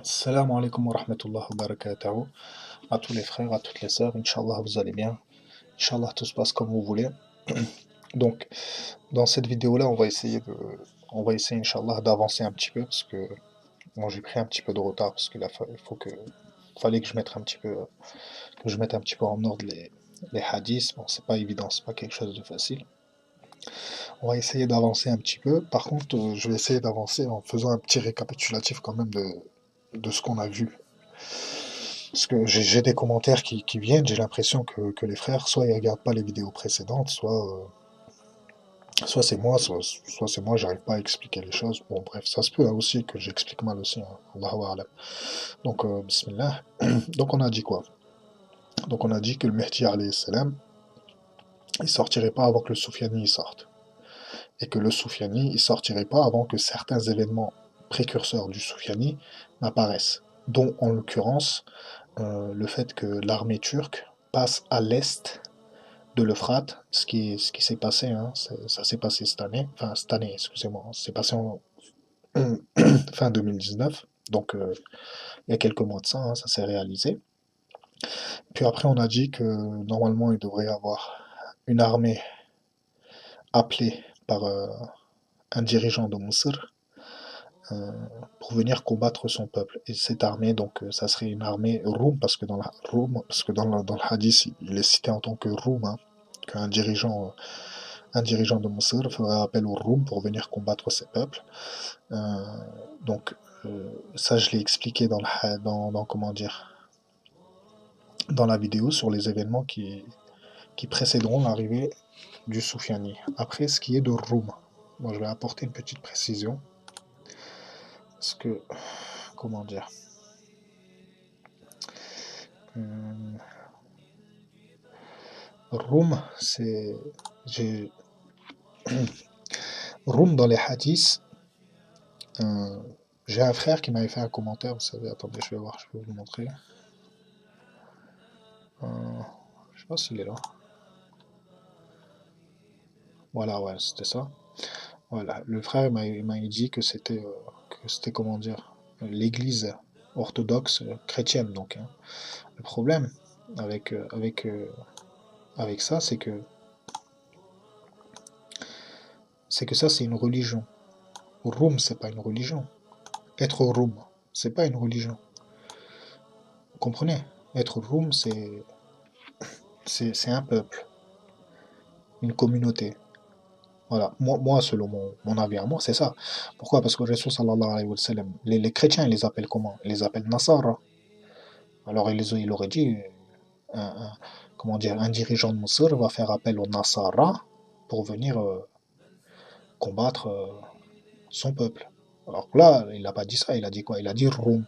Salam alaikum wa rahmatullahi wa barakatuh. À tous les frères, à toutes les sœurs, Inch'Allah vous allez bien. Inch'Allah tout se passe comme vous voulez. Donc, dans cette vidéo-là, on va essayer Inch'Allah d'avancer un petit peu parce que moi j'ai pris un petit peu de retard parce qu'il fallait que je mette un petit peu en ordre les hadiths. Bon, c'est pas évident, c'est pas quelque chose de facile. On va essayer d'avancer un petit peu. Par contre, je vais essayer d'avancer en faisant un petit récapitulatif quand même de ce qu'on a vu. Parce que j'ai des commentaires qui viennent, j'ai l'impression que les frères, soit ils regardent pas les vidéos précédentes, soit c'est moi, soit c'est moi, j'arrive pas à expliquer les choses. Bon, bref, ça se peut hein, aussi que j'explique mal aussi, hein. Allahu a'lam. Donc, bismillah. Donc, on a dit quoi? Donc, on a dit que le Mehdi, alayhi salam, il sortirait pas avant que le Soufiani il sorte. Et que le Soufiani, il sortirait pas avant que certains événements précurseurs du Soufiani n'apparaissent. Dont, en l'occurrence, le fait que l'armée turque passe à l'est de l'Euphrate, ce qui s'est passé, hein, ça s'est passé cette année, excusez-moi, c'est passé en fin 2019, donc il y a quelques mois de ça, hein, ça s'est réalisé. Puis après, on a dit que normalement, il devrait y avoir une armée appelée par un dirigeant de Mossoul euh, pour venir combattre son peuple. Et cette armée, donc, ça serait une armée Roum, parce que dans le hadith, il est cité en tant que Roum, hein, qu'un dirigeant un dirigeant de Mossoul ferait appel aux Roum pour venir combattre ses peuples. Euh, donc, ça, je l'ai expliqué comment dire, dans la vidéo sur les événements qui précéderont l'arrivée du Soufiani. Après, ce qui est de Roum, moi, je vais apporter une petite précision. Parce que, comment dire, hum, Roum, c'est. J'ai. Roum dans les hadiths, euh, j'ai un frère qui m'avait fait un commentaire, vous savez, attendez, je vais voir, je vais vous le montrer. Je sais pas s'il est là. Voilà, ouais, c'était ça. Voilà, le frère il m'a dit que c'était comment dire, l'église orthodoxe chrétienne donc, hein. Le problème avec avec ça, c'est que ça c'est une religion. Roum, c'est pas une religion. Être Roum, c'est pas une religion. Vous comprenez? Être Roum, c'est un peuple, une communauté. Voilà, moi selon mon avis à moi, c'est ça. Pourquoi? Parce que le Rasoul sallallahu alayhi wa sallam, les chrétiens, ils les appellent comment? Ils les appellent Nasara. Alors il aurait dit, comment dire, un dirigeant de Moussoul va faire appel aux Nasara pour venir combattre son peuple. Alors là, il n'a pas dit ça, il a dit quoi? Il a dit Roum.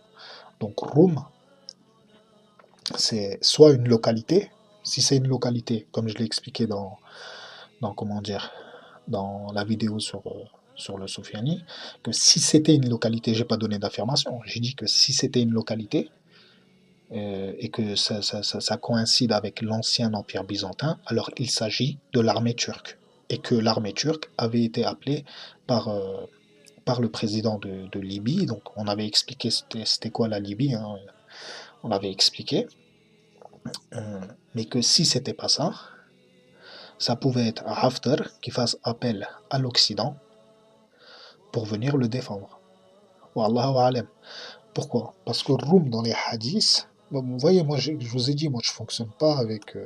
Donc Roum, c'est soit une localité, si c'est une localité, comme je l'ai expliqué comment dire, dans la vidéo sur le Soufiani, que si c'était une localité, j'ai pas donné d'affirmation, j'ai dit que si c'était une localité, et que ça coïncide avec l'ancien empire byzantin, alors il s'agit de l'armée turque. Et que l'armée turque avait été appelée par, par le président de Libye, donc on avait expliqué c'était quoi la Libye, hein, on avait expliqué, mais que si c'était pas ça, ça pouvait être Haftar qui fasse appel à l'Occident pour venir le défendre. Wallahu alam. Pourquoi? Parce que Roum dans les hadiths, bon, vous voyez, moi je vous ai dit, moi je fonctionne pas avec.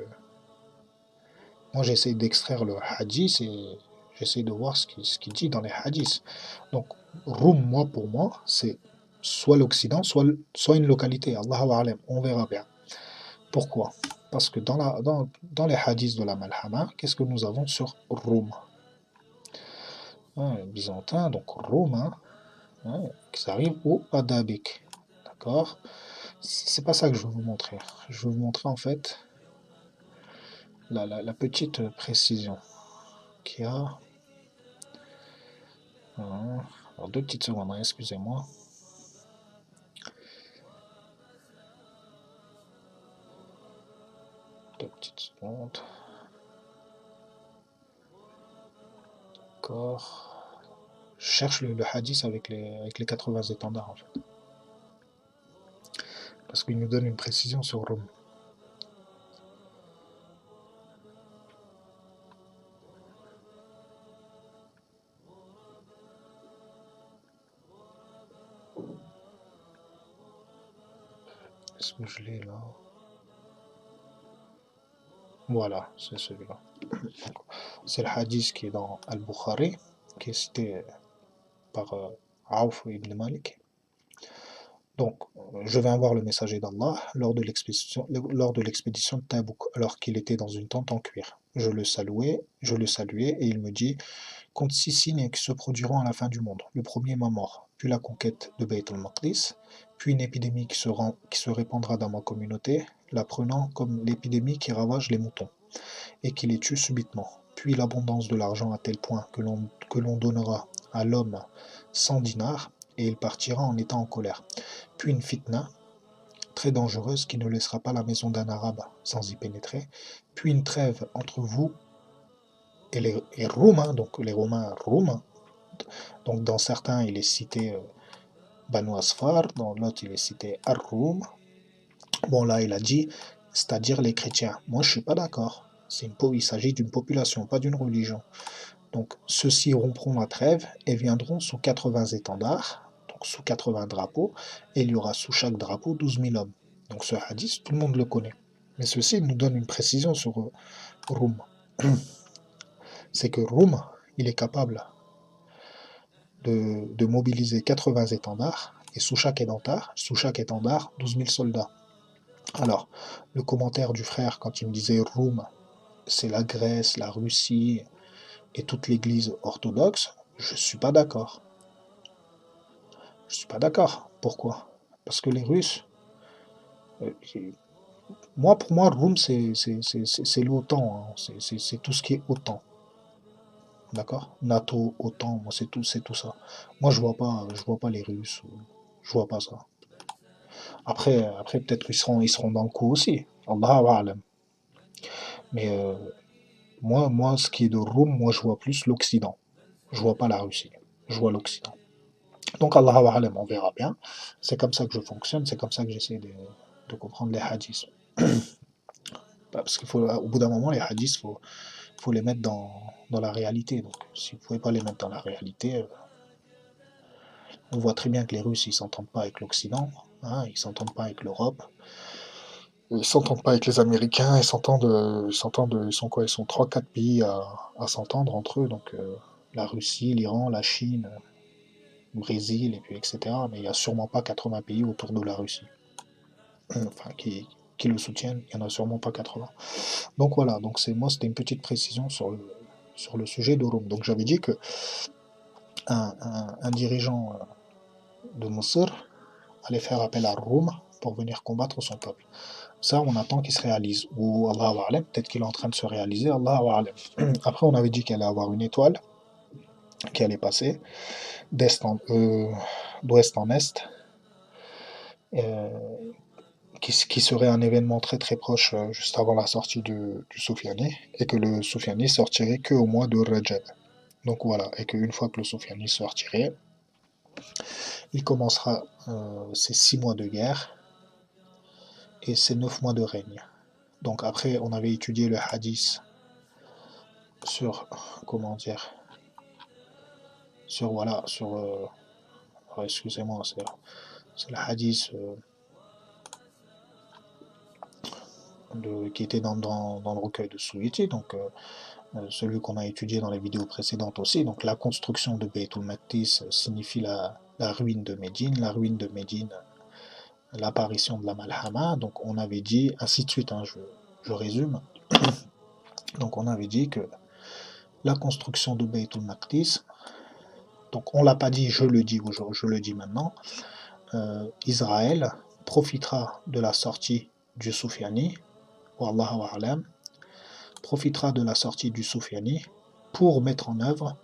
Moi j'essaie d'extraire le hadith et j'essaie de voir ce qu'il dit dans les hadiths. Donc Roum, moi pour moi, c'est soit l'Occident, soit une localité. Allahu alam, on verra bien. Pourquoi? Parce que dans les hadiths de la Malhama, qu'est-ce que nous avons sur Roum? Hein, byzantin, donc Roum, hein, qui arrive au Adabik. D'accord? C'est pas ça que je veux vous montrer. Je veux vous montrer en fait la petite précision qu'il y a. Alors deux petites secondes, hein, excusez-moi. Deux petites secondes. D'accord. Je cherche le hadith avec les 80 étendards en fait. parce qu'il nous donne une précision sur Rum. Est-ce que je l'ai là? Voilà, c'est celui-là. C'est le hadith qui est dans Al-Bukhari, qui est cité par Auf ibn Malik. Donc, je vais avoir le messager d'Allah lors de l'expédition de Tabouk, alors qu'il était dans une tente en cuir. Je le saluais et il me dit: compte 6 signes qui se produiront à la fin du monde. Le premier, ma mort, puis la conquête de Bayt al-Maqdis, puis une épidémie qui se répandra dans ma communauté, la prenant comme l'épidémie qui ravage les moutons et qui les tue subitement. Puis l'abondance de l'argent à tel point que l'on donnera à l'homme 100 dinars et il partira en étant en colère. Puis une fitna très dangereuse qui ne laissera pas la maison d'un arabe sans y pénétrer. Puis une trêve entre vous et les Romains, donc les Romains roumains. Donc dans certains, il est cité Banu Asfar, dans l'autre, il est cité Ar-Rum. Bon, là, il a dit, c'est-à-dire les chrétiens. Moi, je suis pas d'accord. Il s'agit d'une population, pas d'une religion. Donc, ceux-ci rompront la trêve et viendront sous 80 étendards, donc sous 80 drapeaux, et il y aura sous chaque drapeau 12 000 hommes. Donc, ce hadith, tout le monde le connaît. Mais ceci nous donne une précision sur Rum. C'est que Rum, il est capable de mobiliser 80 étendards, et sous chaque étendard, 12 000 soldats. Alors, le commentaire du frère, quand il me disait Rum, c'est la Grèce, la Russie et toute l'Église orthodoxe, je ne suis pas d'accord. Je ne suis pas d'accord. Pourquoi? Parce que les Russes, euh, pour moi, Rum, c'est l'OTAN, hein. C'est tout ce qui est OTAN. D'accord? NATO, OTAN, moi, c'est tout ça. Moi, je vois pas les Russes. Je vois pas ça. Après peut-être ils seront dans le coup aussi. Allahu a'lam. Mais moi, ce qui est de Rum, moi, je vois plus l'Occident. Je vois pas la Russie. Je vois l'Occident. Donc, Allahu a'lam, on verra bien. C'est comme ça que je fonctionne, c'est comme ça que j'essaie de comprendre les hadiths. Parce qu'il faut, au bout d'un moment, les hadiths, faut les mettre dans la réalité. Donc, si vous ne pouvez pas les mettre dans la réalité, on voit très bien que les Russes, ils s'entendent pas avec l'Occident, hein, ils s'entendent pas avec l'Europe, ils s'entendent pas avec les Américains, ils sont quoi? Ils sont trois quatre pays à s'entendre entre eux, donc la Russie, l'Iran, la Chine, le Brésil, et puis etc. Mais il n'y a sûrement pas 80 pays autour de la Russie, enfin, qui le soutiennent, il n'y en a sûrement pas 80. Donc voilà, donc moi, c'était une petite précision sur le sujet de Rome. Donc j'avais dit que un dirigeant de Mousser allait faire appel à Rome pour venir combattre son peuple. Ça, on attend qu'il se réalise. Ou Allahu A'lam, peut-être qu'il est en train de se réaliser, Allahu A'lam. Après, on avait dit qu'il allait avoir une étoile qui allait passer d'ouest en est, euh, qui serait un événement très très proche juste avant la sortie du Soufiane, et que le Soufiane sortirait qu'au mois de Rajab. Donc voilà, et qu'une fois que le Soufiane sortirait, il commencera ses 6 mois de guerre et ses 9 mois de règne. Donc après, on avait étudié le hadith sur, comment dire, voilà, excusez-moi, c'est le hadith qui était dans le recueil de Suyuti, donc celui qu'on a étudié dans les vidéos précédentes aussi. Donc la construction de Beytul Maqdis signifie la ruine de Médine, la ruine de Médine, l'apparition de la Malhama. Donc on avait dit, ainsi de suite, hein, je résume. Donc on avait dit que la construction de Beytul Maqdis, donc on l'a pas dit, je le dis maintenant, Israël profitera de la sortie du Soufiani, Wallahu a'lam, profitera de la sortie du Soufiani pour mettre en œuvre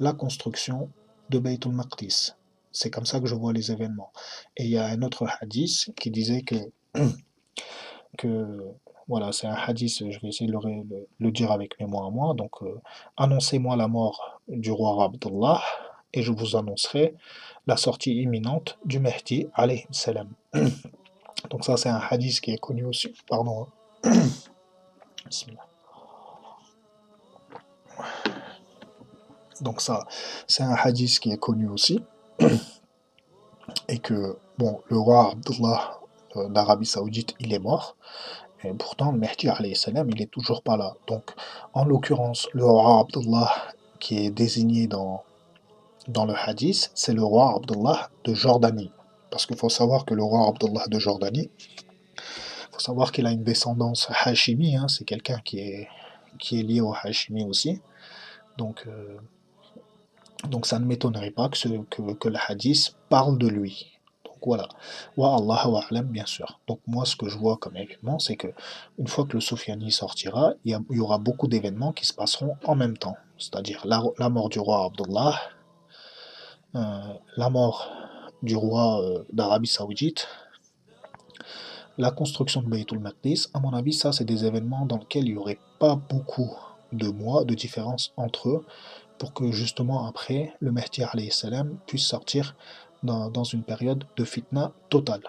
la construction de Beytul Maqdis. C'est comme ça que je vois les événements. Et il y a un autre hadith qui disait que voilà, c'est un hadith, je vais essayer de le dire avec mes mots à moi. Donc, annoncez-moi la mort du roi Abdullah et je vous annoncerai la sortie imminente du Mehdi, alayhi salam. Donc ça, c'est un hadith qui est connu aussi. Pardon. Bismillah. Donc ça, c'est un hadith qui est connu aussi. Et que, bon, le roi Abdullah d'Arabie Saoudite, il est mort. Et pourtant, le Mehdi, alayhi salam, il est toujours pas là. Donc, en l'occurrence, le roi Abdullah qui est désigné dans le hadith, c'est le roi Abdullah de Jordanie. Parce qu'il faut savoir que le roi Abdullah de Jordanie, il faut savoir qu'il a une descendance hachimi, hein, c'est quelqu'un qui est lié au hachimi aussi. Donc, donc ça ne m'étonnerait pas que le hadith parle de lui. Donc voilà. Wa Allah wa alam, bien sûr. Donc moi, ce que je vois comme événement, c'est que une fois que le Soufiani sortira, il y aura beaucoup d'événements qui se passeront en même temps. C'est-à-dire la mort du roi Abdullah, la mort du roi d'Arabie Saoudite, la construction de Baytul Maqdis. À mon avis, ça, c'est des événements dans lesquels il n'y aurait pas beaucoup de mois de différence entre eux, pour que justement après, le Mehdi alayhi salam puisse sortir dans une période de fitna totale.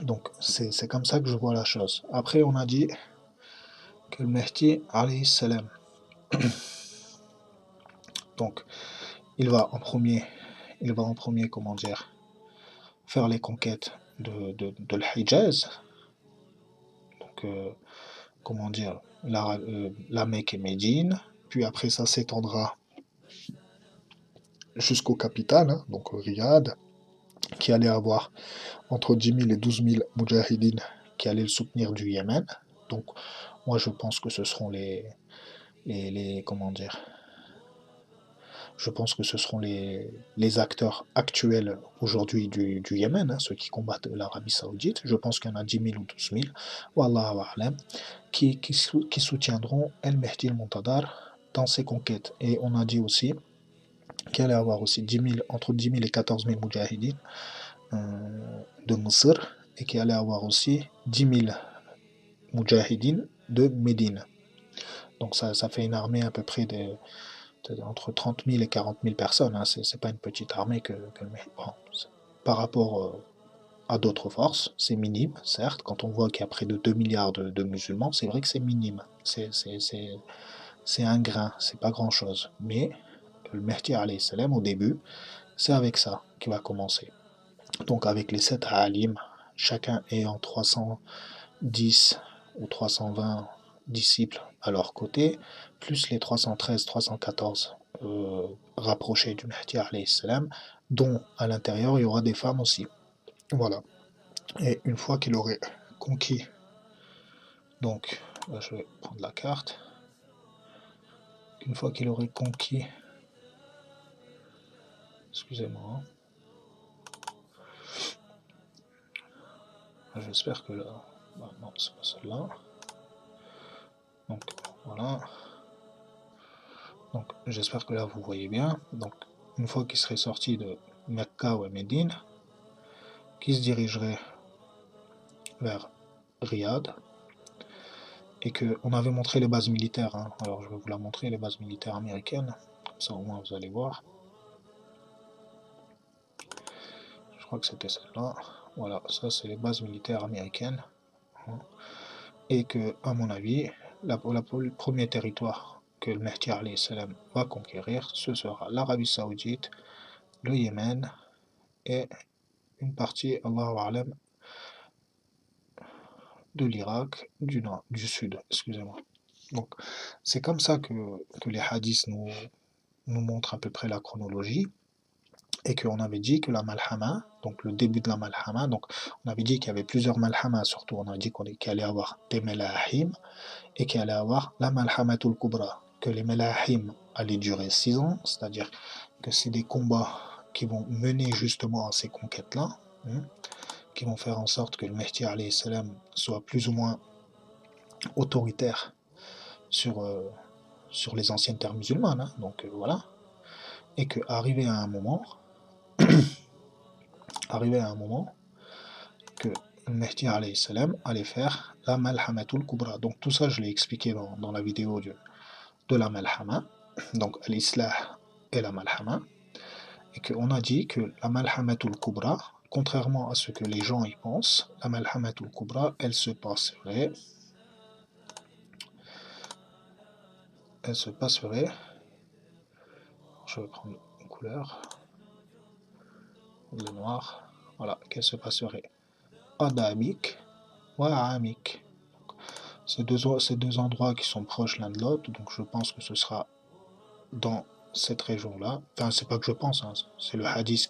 Donc c'est comme ça que je vois la chose. Après, on a dit que le Mehdi alayhi salam, donc il va en premier, comment dire, faire les conquêtes de l'Hijaz, donc comment dire, la Mecque et Médine, puis après ça s'étendra jusqu'aux capitales, hein, donc Riyad, qui allait avoir entre 10 000 et 12 000 moudjahidines qui allaient le soutenir du Yémen. Donc, moi, je pense que ce seront comment dire, je pense que ce seront les acteurs actuels aujourd'hui du Yémen, hein, ceux qui combattent l'Arabie Saoudite. Je pense qu'il y en a 10 000 ou 12 000, Wallahu a'lam, qui soutiendront El Mehdi el-Montadar dans ses conquêtes. Et on a dit aussi qu'il allait y avoir aussi 10 000, entre 10 000 et 14 000 moudjahidines de Misr, et qu'il allait avoir aussi 10 000 moudjahidines de Médine. Donc ça fait une armée à peu près entre 30 000 et 40 000 personnes. Hein. C'est pas une petite armée bon, par rapport à d'autres forces, c'est minime, certes. Quand on voit qu'il y a près de 2 milliards de musulmans, c'est vrai que c'est minime. C'est un grain, c'est pas grand-chose. Mais le Mehdi alayhi salam, au début, c'est avec ça qu'il va commencer. Donc avec les 7 alim, chacun ayant 310 ou 320 disciples à leur côté, plus les 313, 314 rapprochés du Mahdi alayhi salam, dont à l'intérieur il y aura des femmes aussi. Voilà. Et une fois qu'il aurait conquis, donc là, je vais prendre la carte, une fois qu'il aurait conquis, excusez-moi, hein, j'espère que là, bah, non, c'est pas celle-là. Donc voilà. Donc j'espère que là vous voyez bien. Donc une fois qu'il serait sorti de Mecca ou Médine, qui se dirigerait vers Riyad, et qu'on avait montré les bases militaires. Hein. Alors je vais vous la montrer, les bases militaires américaines. Comme ça au moins vous allez voir. Je crois que c'était celle-là. Voilà, ça c'est les bases militaires américaines. Et que, à mon avis, le premier territoire que le Mehdi alayhi salam va conquérir, ce sera l'Arabie Saoudite, le Yémen et une partie, Allahu A'lam, de l'Irak, du sud, excusez-moi. Donc, c'est comme ça que les hadiths nous montrent à peu près la chronologie, et qu'on avait dit que la malhama, donc le début de la malhama, donc on avait dit qu'il y avait plusieurs malhamas, surtout on a dit qu'il allait y avoir des melahim, et qu'il allait y avoir la malhamatul kubra, que les melahim allaient durer 6 ans, c'est-à-dire que c'est des combats qui vont mener justement à ces conquêtes-là, hein, qui vont faire en sorte que le Mehdi alayhi salam soit plus ou moins autoritaire sur les anciennes terres musulmanes, hein, donc voilà, et qu'arrivé à un moment, que le Mehdi alayhi salam allait faire la malhamatul kubra. Donc tout ça je l'ai expliqué dans la vidéo de la malhama, donc l'islah et la malhama, et qu'on a dit que la malhamatul kubra, contrairement à ce que les gens y pensent, la Malhamatul Kubra, elle se passerait, je vais prendre une couleur, le noir, voilà, qu'elle se passerait à Dabik ou à Amik. Ces deux endroits qui sont proches l'un de l'autre, donc je pense que ce sera dans cette région-là. Enfin, c'est pas que je pense, hein, c'est le hadith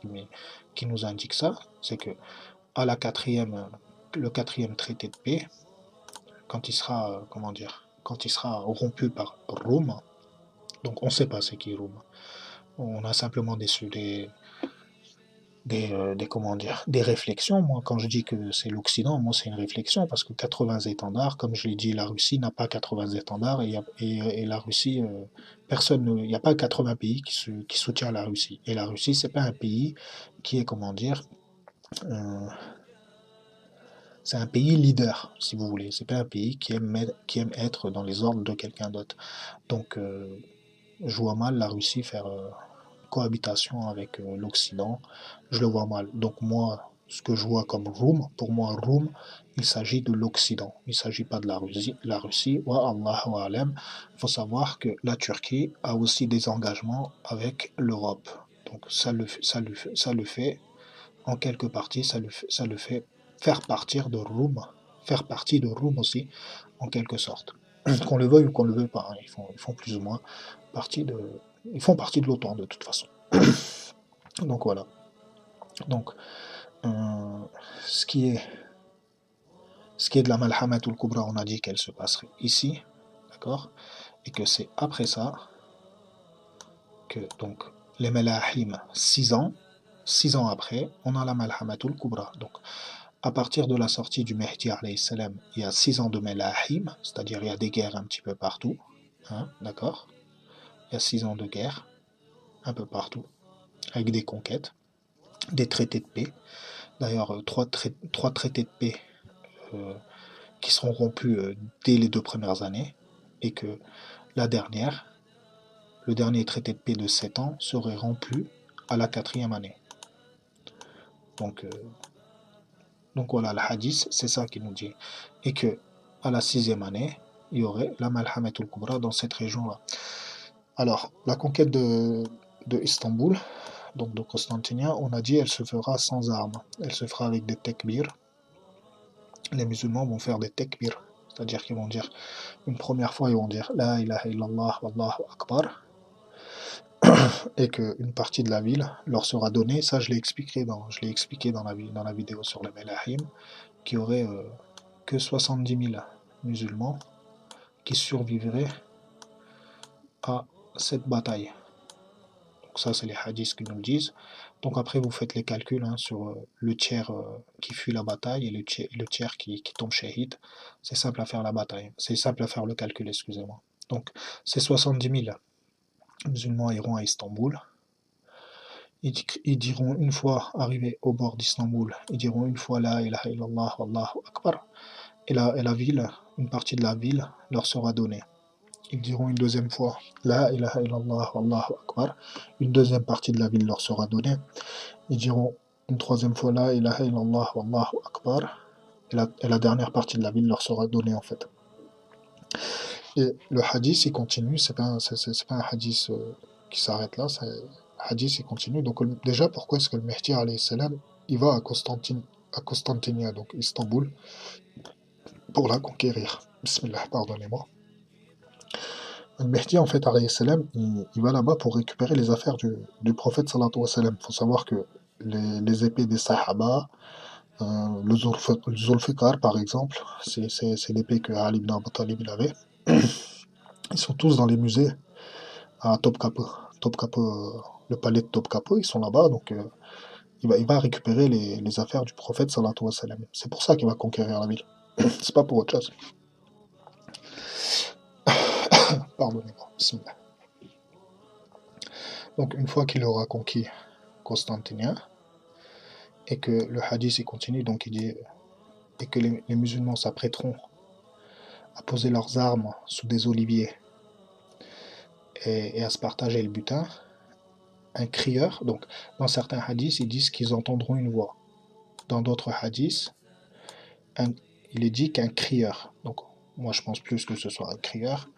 qui nous indique ça. C'est que à le quatrième traité de paix, quand il sera, comment dire, quand il sera rompu par Rome, donc on ne sait pas c'est qui Rome. On a simplement comment dire, des réflexions. Moi, quand je dis que c'est l'Occident, moi, c'est une réflexion parce que 80 étendards, comme je l'ai dit, la Russie n'a pas 80 étendards et la Russie, il n'y a pas 80 pays qui soutient la Russie. Et la Russie, c'est pas un pays qui est, comment dire, euh, c'est un pays leader, si vous voulez. C'est pas un pays qui aime être dans les ordres de quelqu'un d'autre. Donc, je vois mal la Russie faire cohabitation avec l'Occident, je le vois mal. Donc moi, ce que je vois comme Roum, pour moi, Roum, il s'agit de l'Occident. Il ne s'agit pas de la Russie. La Russie, wa Allah wa alam. Il faut savoir que la Turquie a aussi des engagements avec l'Europe. Donc ça le fait, en quelque partie, ça le fait faire partir de Roum, faire partie de Roum aussi, en quelque sorte. Qu'on le veuille ou qu'on le veuille pas, hein, ils font plus ou moins partie de, ils font partie de l'OTAN de toute façon. Donc voilà. Donc, euh, ce qui est, ce qui est de la Malhamatul Kubra, on a dit qu'elle se passerait ici, d'accord, et que c'est après ça que donc les Malahim, 6 ans après, on a la Malhamatul Kubra. Donc, à partir de la sortie du Mehdi alayhi salam, il y a 6 ans de Malahim, c'est-à-dire il y a des guerres un petit peu partout, hein, d'accord. Il y a 6 ans de guerre un peu partout, avec des conquêtes, des traités de paix. D'ailleurs, trois traités de paix euh, qui seront rompus dès les 2 premières années, et que la dernière, le dernier traité de paix de 7 ans, serait rompu à la 4e année. Donc, euh, donc voilà, le hadith, c'est ça qu'il nous dit. Et que à la 6e année, il y aurait la Malhamatul Kubra dans cette région-là. Alors, la conquête de Istanbul, donc de Constantinia, on a dit elle se fera sans armes. Elle se fera avec des tekbirs. Les musulmans vont faire des tekbirs, c'est-à-dire qu'ils vont dire une première fois, ils vont dire La ilaha illallah wallahu akbar, et qu'une partie de la ville leur sera donnée. Ça, je l'ai expliqué dans la vidéo sur le Melahim, qu'il y aurait que 70 000 musulmans qui survivraient à cette bataille. Donc ça, c'est les hadiths qui nous le disent. Donc après, vous faites les calculs hein, sur le tiers qui fuit la bataille et le tiers qui tombe shahid. C'est simple à faire la bataille. C'est simple à faire le calcul, excusez-moi. Donc, ces 70 000 musulmans iront à Istanbul. Ils diront une fois arrivés au bord d'Istanbul, ils diront une fois La ilaha illallah wallahu akbar. Et la ville, une partie de la ville leur sera donnée. Ils diront une deuxième fois La ilaha illallah wallahu akbar. Une deuxième partie de la ville leur sera donnée. Ils diront une troisième fois La ilaha illallah wallahu akbar. Et la dernière partie de la ville leur sera donnée en fait. Et le hadith il continue, c'est pas un hadith qui s'arrête là, le hadith il continue. Donc déjà pourquoi est-ce que le Mehdi alayhi salam il va à Constantinia, donc Istanbul, pour la conquérir. Bismillah, pardonnez-moi. Le Mehdi en fait alayhi salam il va là-bas pour récupérer les affaires du prophète sallallahu alayhi wa sallam. Il faut savoir que les épées des Sahaba, le Zulfikar par exemple, c'est l'épée que Ali ibn Abi Talib il avait. Ils sont tous dans les musées à Topkapi. Topkapi, le palais de Topkapi, ils sont là-bas, donc il va récupérer les affaires du prophète sallallahu alayhi wa sallam. C'est pour ça qu'il va conquérir la ville. C'est pas pour autre chose. Pardonnez-moi. Bismillah. Donc une fois qu'il aura conquis Constantinia, et que le hadith il continue, donc il dit, et que les musulmans s'apprêteront à poser leurs armes sous des oliviers et à se partager le butin, un crieur, donc dans certains hadiths ils disent qu'ils entendront une voix. dans d'autres hadiths, un- il est dit qu'un crieur, donc moi je pense plus que ce soit un crieur,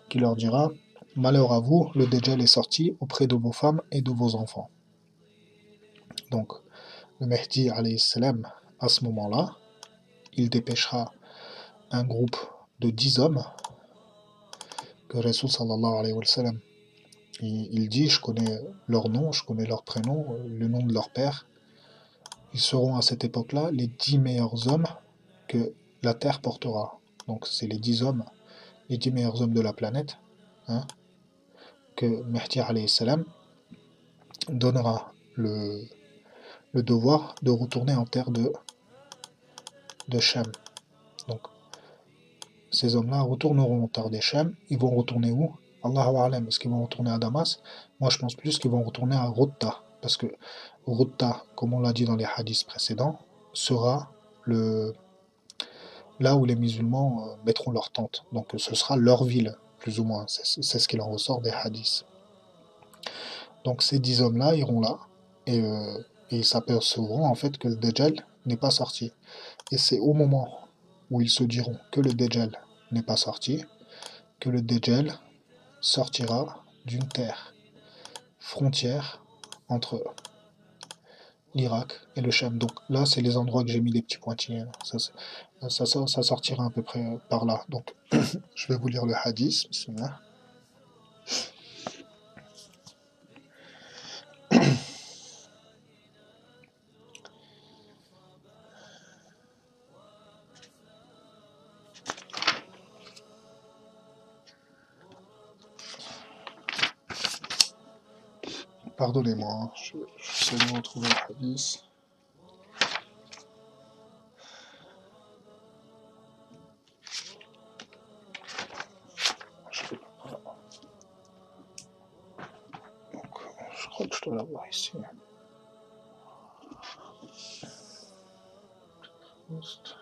qui leur dira: Malheur à vous, le Dajjal est sorti auprès de vos femmes et de vos enfants. Donc, le Mehdi, alayhi salam, à ce moment-là, il dépêchera un groupe de 10 hommes que Rasul sallallahu alayhi wa sallam, il dit: Je connais leur nom, je connais leur prénom, le nom de leur père. Ils seront à cette époque-là les 10 meilleurs hommes que la terre portera. Donc, c'est les 10 hommes, les 10 meilleurs hommes de la planète, hein, que Mehdi alayhi salam donnera le devoir de retourner en terre de Shem. Donc, ces hommes-là retourneront en terre des Shem. Ils vont retourner où? Allahu A'lam. Est-ce qu'ils vont retourner à Damas? Moi, je pense plus qu'ils vont retourner à Rutta. Parce que Rutta, comme on l'a dit dans les hadiths précédents, sera là où les musulmans mettront leur tente. Donc, ce sera leur ville, plus ou moins. C'est ce qu'il en ressort des hadiths. Donc, ces 10 hommes-là iront là. Et ils s'apercevront en fait que le Dajjal n'est pas sorti. Et c'est au moment où ils se diront que le Dajjal n'est pas sorti, que le Dajjal sortira d'une terre frontière entre l'Irak et le Cham. Donc là, c'est les endroits que j'ai mis des petits pointillés. Ça sortira à peu près par là. Donc, je vais vous lire le hadith. Bismillah. Pardonnez-moi, hein, j'essaie de retrouver le hadith. Donc, je crois que je dois l'avoir ici. Juste.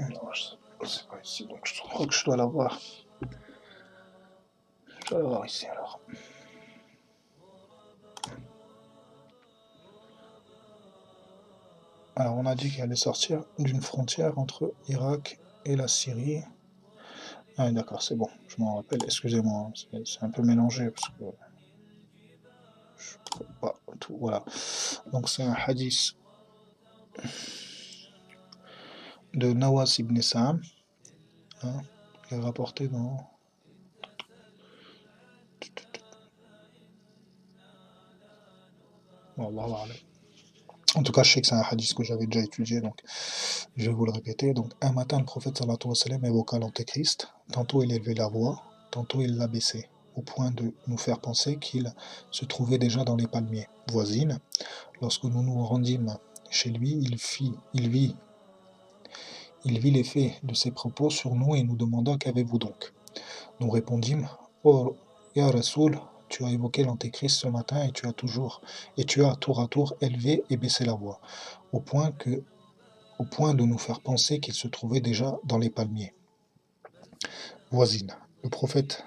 Non, c'est pas ici, donc je crois que je dois l'avoir. Je dois l'avoir ici alors. Alors, on a dit qu'elle allait sortir d'une frontière entre Irak et la Syrie. Ah, d'accord, c'est bon, je m'en rappelle. Excusez-moi, c'est un peu mélangé parce que je peux pas tout. Voilà. Donc, c'est un hadith de Nawas ibn Sa'am, hein, qui est rapporté dans. Wallahu a'lam. En tout cas, je sais que c'est un hadith que j'avais déjà étudié, donc je vais vous le répéter. Donc, un matin, le prophète sallallahu alayhi wa sallam évoqua l'antéchrist. Tantôt, il élevait la voix, tantôt, il l'abaissait, au point de nous faire penser qu'il se trouvait déjà dans les palmiers voisines. Lorsque nous nous rendîmes chez lui, il vit l'effet de ses propos sur nous et nous demanda: Qu'avez-vous donc? Nous répondîmes: Oh, Ya Rasoul, tu as évoqué l'antéchrist ce matin et tu as tour à tour élevé et baissé la voix, au point de nous faire penser qu'il se trouvait déjà dans les palmiers voisines. Le prophète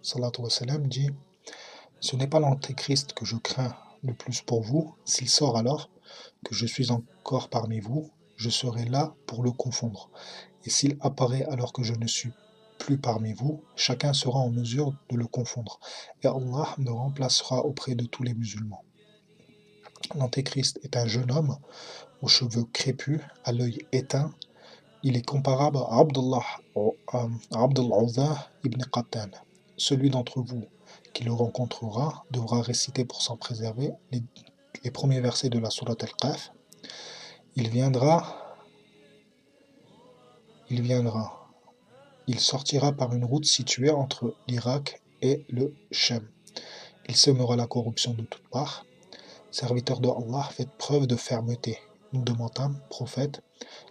sallallahu alayhi wa sallam dit: Ce n'est pas l'antéchrist que je crains le plus pour vous. S'il sort alors que je suis encore parmi vous, je serai là pour le confondre. Et s'il apparaît alors que je ne suis plus parmi vous, chacun sera en mesure de le confondre. Et Allah me remplacera auprès de tous les musulmans. L'antéchrist est un jeune homme aux cheveux crépus, à l'œil éteint. Il est comparable à Abdul Uzza ibn Qattan. Celui d'entre vous qui le rencontrera devra réciter pour s'en préserver les premiers versets de la sourate Al-Qaf. Il viendra il viendra, il sortira par une route située entre l'Irak et le Chem. Il sèmera la corruption de toutes parts. Serviteur de Allah, faites preuve de fermeté. Nous demandâmes, prophète,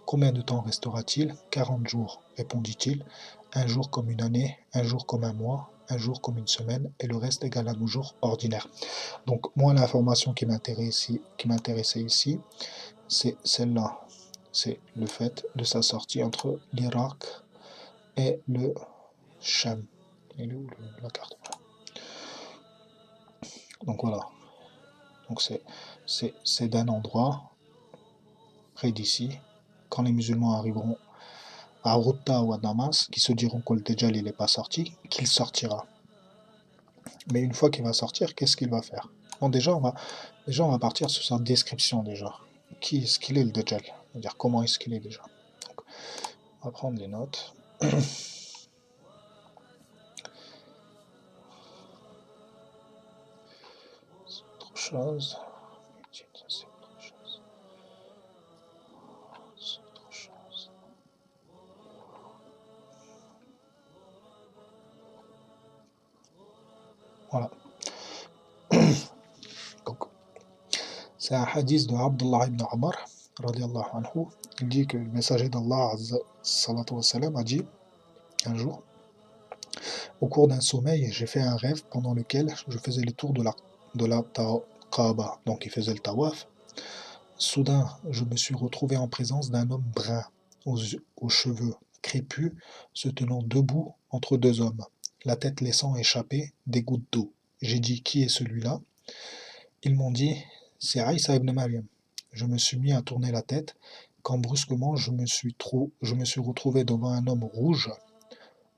combien de temps restera-t-il? 40 jours, répondit-il. Un jour comme une année, un jour comme un mois, un jour comme une semaine, et le reste égal à nos jours ordinaires. Donc, moi, l'information qui m'intéressait ici, c'est celle-là. C'est le fait de sa sortie entre l'Irak et le Cham. Elle est où la carte? Donc voilà. Donc c'est d'un endroit près d'ici. Quand les musulmans arriveront à Ghouta ou à Damas, qui se diront que le Dajjal il n'est pas sorti, qu'il sortira. Mais une fois qu'il va sortir, qu'est-ce qu'il va faire? Bon, déjà, on va partir sur sa description déjà. Qui est-ce qu'il est le Dajjal? C'est-à-dire comment est-ce qu'il est déjà. Donc, on va prendre des notes. C'est autre chose. C'est autre chose. C'est autre chose. Voilà. Donc, c'est un hadith de Abdullah ibn Omar, radiallahu anhu. Il dit que le messager d'Allah, salatu wassalam, a dit un jour, au cours d'un sommeil, j'ai fait un rêve pendant lequel je faisais le tour de la Kaaba, donc il faisait le tawaf. Soudain, je me suis retrouvé en présence d'un homme brun, aux cheveux crépus, se tenant debout entre deux hommes, la tête laissant échapper des gouttes d'eau. J'ai dit, qui est celui-là? Ils m'ont dit, c'est Aïssa ibn Maryam. Je me suis mis à tourner la tête, quand brusquement je me suis retrouvé devant un homme rouge,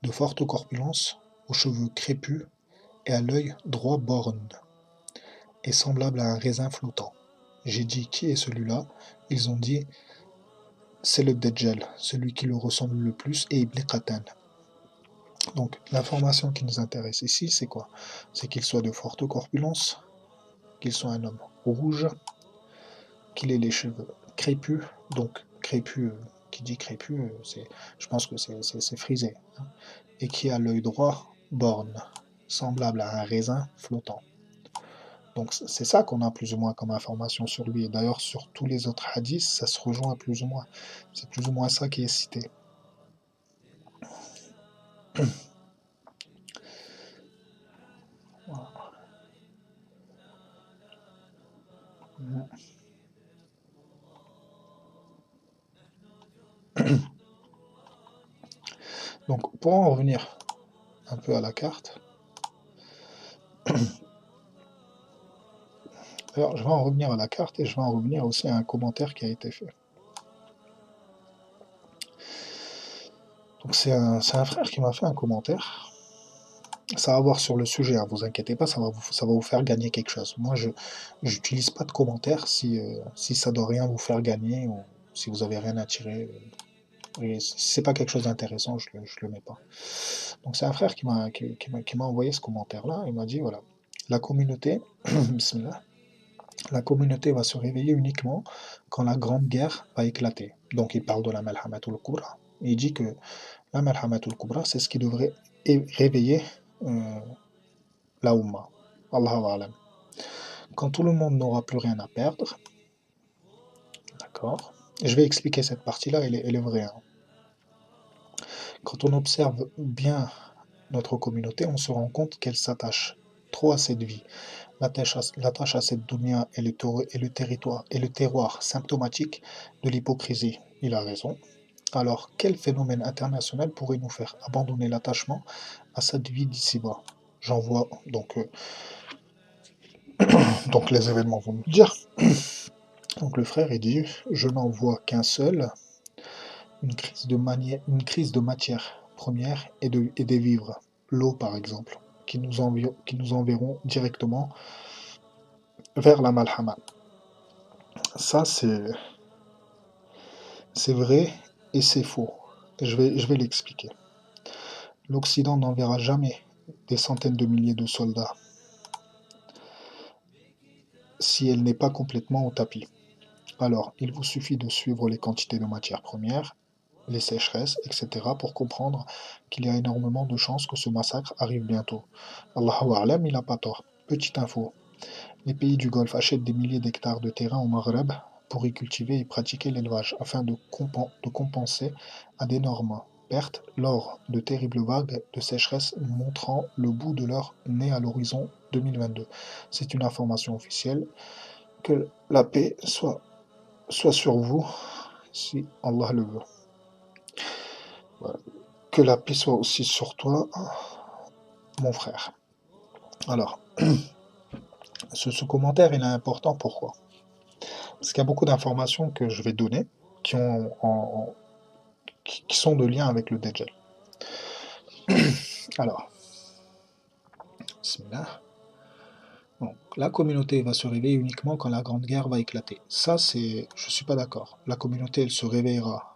de forte corpulence, aux cheveux crépus et à l'œil droit borne, et semblable à un raisin flottant. J'ai dit, qui est celui-là? Ils ont dit, c'est le Dajjal, celui qui le ressemble le plus, et Ibn Qatan. Donc, l'information qui nous intéresse ici, c'est quoi? C'est qu'il soit de forte corpulence, qu'il soit un homme rouge, qu'il ait les cheveux crépus, donc crépus, qui dit crépus, je pense que c'est frisé, hein, et qui a l'œil droit borne, semblable à un raisin flottant. Donc c'est ça qu'on a plus ou moins comme information sur lui. Et d'ailleurs, sur tous les autres hadiths, ça se rejoint plus ou moins. C'est plus ou moins ça qui est cité. Voilà. Donc pour en revenir un peu à la carte, alors je vais en revenir à la carte et je vais en revenir aussi à un commentaire qui a été fait. Donc c'est un frère qui m'a fait un commentaire. Ça va voir sur le sujet, hein, vous inquiétez pas, ça va vous faire gagner quelque chose. Moi, je n'utilise pas de commentaires si ça doit rien vous faire gagner ou si vous avez rien à tirer. Et si c'est pas quelque chose d'intéressant, je le mets pas. Donc c'est un frère qui m'a envoyé ce commentaire-là. Il m'a dit voilà, la communauté, bismillah, la communauté va se réveiller uniquement quand la grande guerre va éclater. Donc il parle de la Malhamatul Kubra. Il dit que la Malhamatul Kubra, c'est ce qui devrait réveiller euh, la Ummah. Allahu A'lam. Quand tout le monde n'aura plus rien à perdre, d'accord? Je vais expliquer cette partie-là, elle est vraie, hein. Quand on observe bien notre communauté, on se rend compte qu'elle s'attache trop à cette vie. L'attache à cette dunya est le terroir symptomatique de l'hypocrisie. Il a raison. Alors, quel phénomène international pourrait nous faire abandonner l'attachement à cette vie d'ici-bas? J'en vois donc les événements vont nous dire. Donc le frère il dit, je n'en vois qu'un seul, une crise de matière première et des vivres, l'eau par exemple, qui nous enverront directement vers la malhama. Ça c'est vrai et c'est faux. Je vais l'expliquer. L'Occident n'enverra jamais des centaines de milliers de soldats si elle n'est pas complètement au tapis. Alors, il vous suffit de suivre les quantités de matières premières les sécheresses, etc. pour comprendre qu'il y a énormément de chances que ce massacre arrive bientôt. Allahu A'lam, il n'a pas tort. Petite info, les pays du Golfe achètent des milliers d'hectares de terrain au Maghreb pour y cultiver et pratiquer l'élevage, afin de compenser à d'énormes pertes lors de terribles vagues de sécheresse montrant le bout de leur nez à l'horizon 2022. C'est une information officielle. Que la paix soit sur vous, si Allah le veut. Voilà. Que la paix soit aussi sur toi, mon frère. Alors, ce commentaire, il est important. Pourquoi? Parce qu'il y a beaucoup d'informations que je vais donner qui, qui sont de lien avec le Dajjal. Alors, bismillah. Donc, la communauté va se réveiller uniquement quand la Grande Guerre va éclater. Ça, je suis pas d'accord. La communauté, elle se réveillera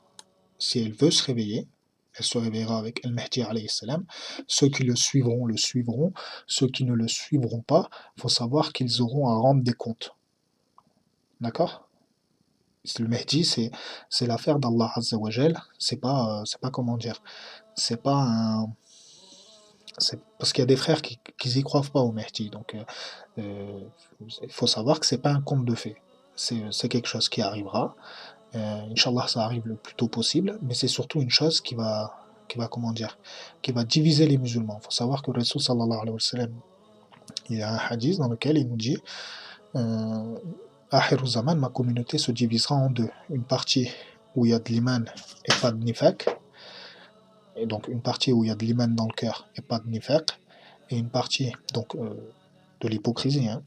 si elle veut se réveiller. Elle se réveillera avec El-Mahdi alayhi salam. Ceux qui le suivront le suivront. Ceux qui ne le suivront pas, il faut savoir qu'ils auront à rendre des comptes. D'accord? Le Mahdi, c'est l'affaire d'Allah Azza wa Jal. C'est pas comment dire. C'est pas un. Parce qu'il y a des frères qui y croient pas au Mahdi. Donc, il faut savoir que c'est pas un conte de fées. C'est quelque chose qui arrivera. Inch'Allah, ça arrive le plus tôt possible, mais c'est surtout une chose comment dire, qui va diviser les musulmans. Il faut savoir que le Rasul sallallahu alayhi wa sallam, il y a un hadith dans lequel il nous dit Akhir zaman, ma communauté se divisera en deux. Une partie où il y a de l'iman et pas de nifaq, et donc une partie où il y a de l'iman dans le cœur et pas de nifaq, et une partie donc de l'hypocrisie, hein,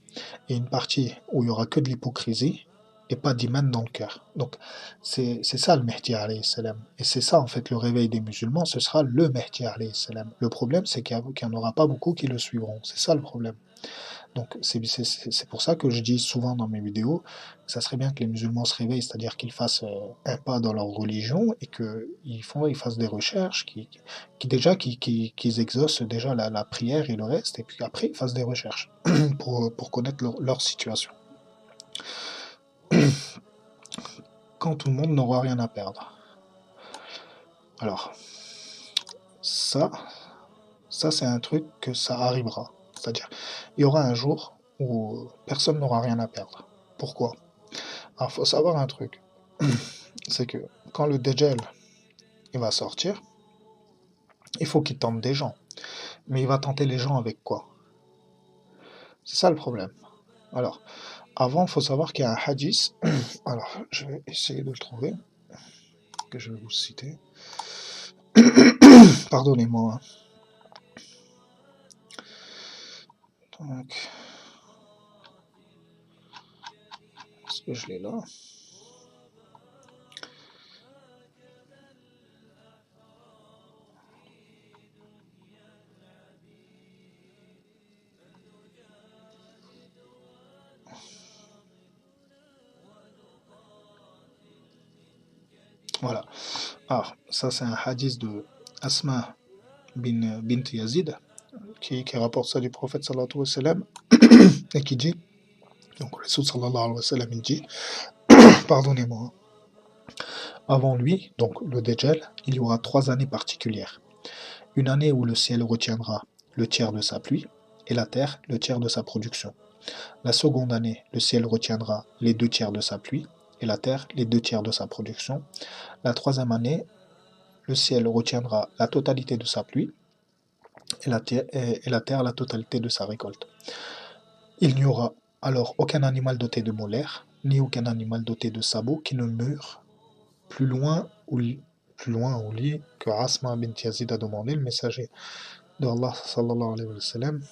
et une partie où il y aura que de l'hypocrisie et pas d'iman dans le cœur. Donc c'est ça le Mahdi alayhi salam. Et c'est ça en fait le réveil des musulmans, ce sera le Mahdi alayhi salam. Le problème c'est qu'il n'y en aura pas beaucoup qui le suivront. C'est ça le problème. Donc c'est pour ça que je dis souvent dans mes vidéos que ça serait bien que les musulmans se réveillent, c'est-à-dire qu'ils fassent un pas dans leur religion et qu'ils fassent des recherches, qu'ils exaucent déjà la prière et le reste, et puis après ils fassent des recherches pour connaître leur situation. Quand tout le monde n'aura rien à perdre. Alors, ça c'est un truc que ça arrivera. C'est-à-dire, il y aura un jour où personne n'aura rien à perdre. Pourquoi? Alors, faut savoir un truc. C'est que quand le Dajjal il va sortir, il faut qu'il tente des gens. Mais il va tenter les gens avec quoi? C'est ça le problème. Alors, avant, il faut savoir qu'il y a un hadith. Alors, je vais essayer de le trouver, que je vais vous citer. Pardonnez-moi. Donc, est-ce que je l'ai là? Voilà. Alors, ça, c'est un hadith de Asma bint Yazid, qui rapporte ça du prophète sallallahu alayhi wa sallam, et qui dit, donc le Rasul sallallahu alayhi wa sallam, il dit, pardonnez-moi, avant lui, donc le Dajjal, il y aura 3 années particulières. Une année où le ciel retiendra le tiers de sa pluie, et la terre le tiers de sa production. La seconde année, le ciel retiendra les 2 tiers de sa pluie, et la terre les 2 tiers de sa production. La troisième année, le ciel retiendra la totalité de sa pluie, et la terre la totalité de sa récolte. Il n'y aura alors aucun animal doté de molaires, ni aucun animal doté de sabots qui ne meure plus loin au lit que Asma bint Yazid a demandé, le messager d'Allah sallallahu alayhi wa sallam,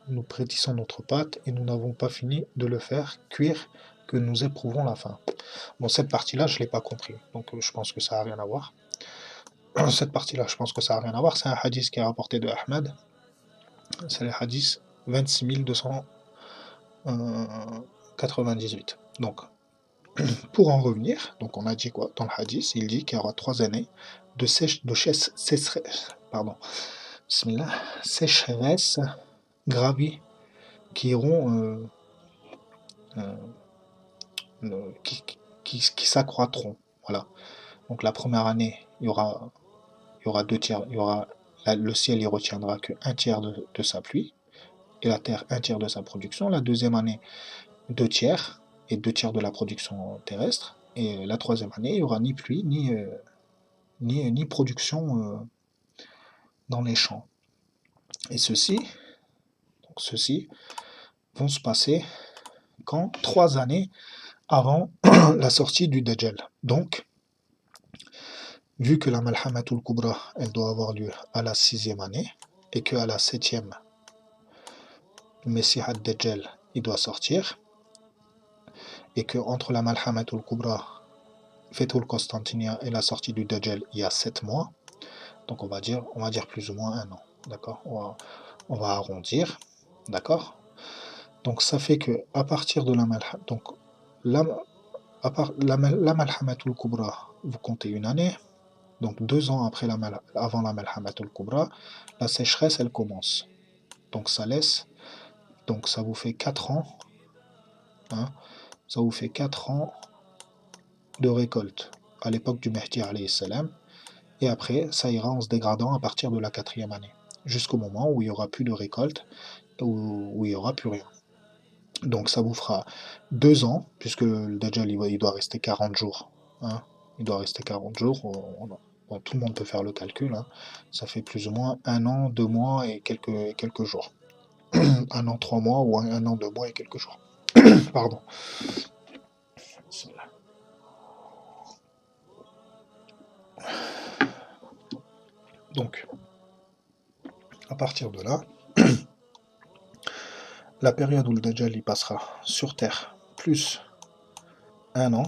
nous prétissons notre pâte et nous n'avons pas fini de le faire cuire que nous éprouvons la faim. Bon, cette partie-là, je ne l'ai pas compris, donc je pense que ça n'a rien à voir. Cette partie-là, je pense que ça n'a rien à voir. C'est un hadith qui est rapporté de Ahmed. C'est le hadith 26 298. Donc, pour en revenir, donc on a dit quoi? Dans le hadith, il dit qu'il y aura 3 années de sécheresse gravies qui iront qui s'accroîtront. Voilà. Donc la première année, il y aura deux tiers, le ciel il retiendra que un tiers de sa pluie et la terre un tiers de sa production. La deuxième année, deux tiers et deux tiers de la production terrestre. Et la troisième année, il n'y aura ni pluie ni production dans les champs. Et ceci vont se passer quand 3 années avant la sortie du Dajjal. Donc, vu que la Malhamatul Kubra, elle doit avoir lieu à la 6e année, et qu'à la 7e, le Messie Dajjal, il doit sortir, et que entre la Malhamatul Kubra, Fethul Constantinia et la sortie du Dajjal, il y a 7 mois, donc on va dire plus ou moins un an, d'accord, on va arrondir, d'accord. Donc ça fait que à partir de la Malhamatul Kubra, vous comptez une année, donc 2 ans après avant la Malhamatul Kubra, la sécheresse elle commence. Donc ça vous fait 4 ans, hein, ça vous fait 4 ans de récolte à l'époque du Mehdi alayhi salam, et après ça ira en se dégradant à partir de la 4e année, jusqu'au moment où il n'y aura plus de récolte, où il n'y aura plus rien. Donc ça vous fera 2 ans, puisque le Dajjal il doit rester 40 jours. Hein, il doit rester 40 jours. Bon, tout le monde peut faire le calcul. Hein, ça fait plus ou moins 1 an, 2 mois et quelques jours. 1 an, 3 mois ou 1 an, 2 mois et quelques jours. Pardon. Donc, à partir de là, la période où le Dajjal y passera sur Terre, plus 1 an,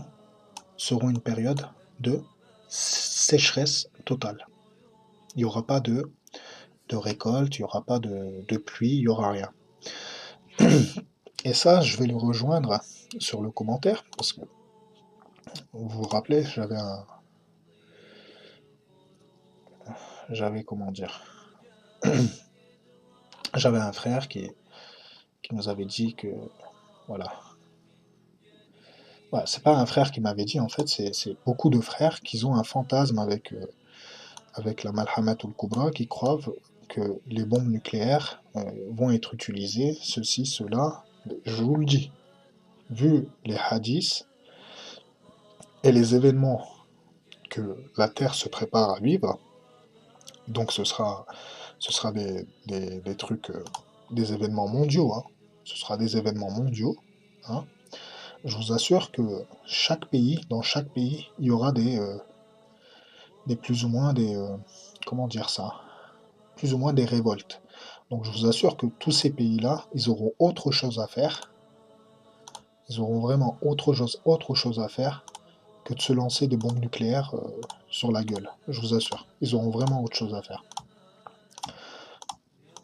seront une période de sécheresse totale. Il n'y aura pas de récolte, il n'y aura pas de pluie, il n'y aura rien. Et ça, je vais le rejoindre sur le commentaire, parce que vous vous rappelez, comment dire, j'avais un frère qui nous avait dit que, voilà, ouais, c'est pas un frère qui m'avait dit, en fait, c'est beaucoup de frères qui ont un fantasme avec la Malhamatul Kubra, qui croient que les bombes nucléaires vont être utilisées, ceci, cela. Je vous le dis, vu les hadiths et les événements que la Terre se prépare à vivre, donc ce sera des trucs, des événements mondiaux, hein. Ce sera des événements mondiaux, hein. Je vous assure que dans chaque pays, il y aura des plus ou moins comment dire ça, plus ou moins des révoltes. Donc je vous assure que tous ces pays-là, ils auront autre chose à faire. Ils auront vraiment autre chose à faire que de se lancer des bombes nucléaires sur la gueule. Je vous assure. Ils auront vraiment autre chose à faire.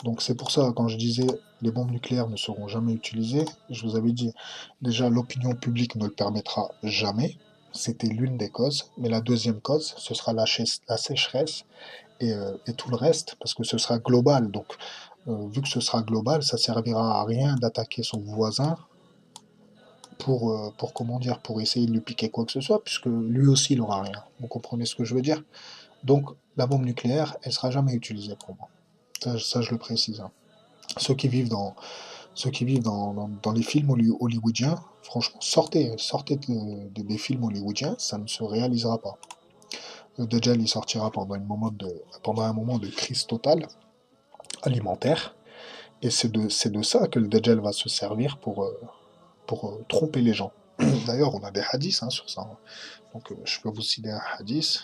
Donc c'est pour ça, quand je disais les bombes nucléaires ne seront jamais utilisées, je vous avais dit, déjà l'opinion publique ne le permettra jamais, c'était l'une des causes, mais la deuxième cause, ce sera la sécheresse et tout le reste, parce que ce sera global. Donc vu que ce sera global, ça servira à rien d'attaquer son voisin comment dire, pour essayer de lui piquer quoi que ce soit, puisque lui aussi il n'aura rien. Vous comprenez ce que je veux dire? Donc la bombe nucléaire, elle sera jamais utilisée pour moi. Ça je le précise, hein. Ceux qui vivent dans les films hollywoodiens, franchement, sortez des films hollywoodiens, ça ne se réalisera pas. Le Dajjal, il sortira pendant un moment de crise totale alimentaire, et c'est de ça que le Dajjal va se servir pour tromper les gens. D'ailleurs, on a des hadiths, hein, sur ça, hein. Donc, je peux vous citer un hadith.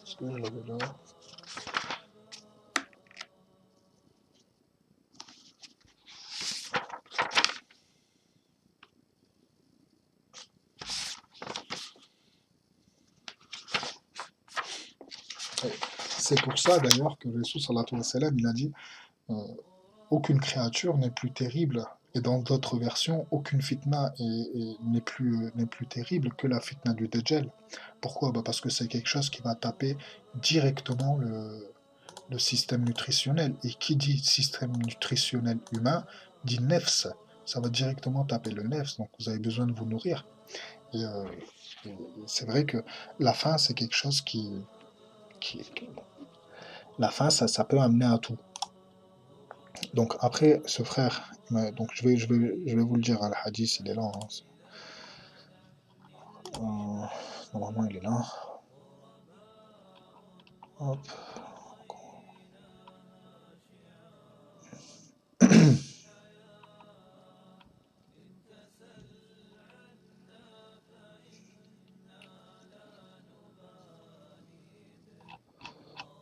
Est-ce que je l'avais là? C'est pour ça d'ailleurs que Ressus sallallahu alayhi wa sallam, il a dit euh, aucune créature n'est plus terrible, et dans d'autres versions, aucune fitna n'est plus terrible que la fitna du Dajjal. Pourquoi? Bah parce que c'est quelque chose qui va taper directement le système nutritionnel. Et qui dit système nutritionnel humain dit nefs. Ça va directement taper le nefs, donc vous avez besoin de vous nourrir. Et, c'est vrai que la faim, c'est quelque chose qui- la faim, ça peut amener à tout. Donc après, ce frère, donc je vais vous le dire, hein, le hadith, il est là, hein. Normalement, il est là. Hop.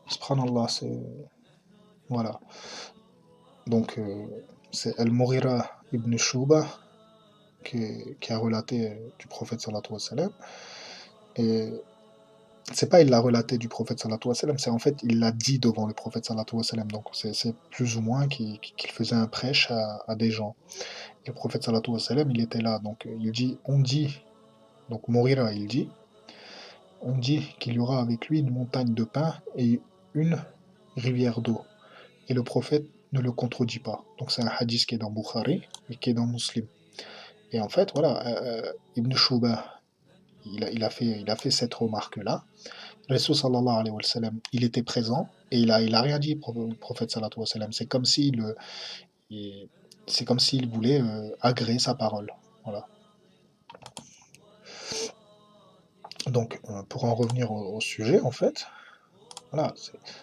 Subhanallah, c'est... Voilà. Donc, c'est Al-Mughira ibn Shuba qui a relaté du prophète sallallahu alayhi wa sallam. Et c'est pas il l'a relaté du prophète sallallahu alayhi wa sallam, c'est en fait il l'a dit devant le prophète sallallahu alayhi wa sallam. Donc c'est plus ou moins qu'il faisait un prêche à des gens. Et le prophète sallallahu alayhi wa sallam, il était là. Donc il dit, on dit, donc Mughira on dit qu'il y aura avec lui une montagne de pain et une rivière d'eau. Et le prophète ne le contredit pas. Donc c'est un hadith qui est dans Bukhari et qui est dans Muslim. Et en fait, voilà, Ibn Shuba, il a fait cette remarque-là. Rasul sallallahu alayhi wa sallam, il était présent et il a rien dit au prophète sallallahu alayhi wa sallam. Il- c'est comme s'il voulait agréer sa parole. Voilà. Donc, pour en revenir au sujet, en fait, voilà,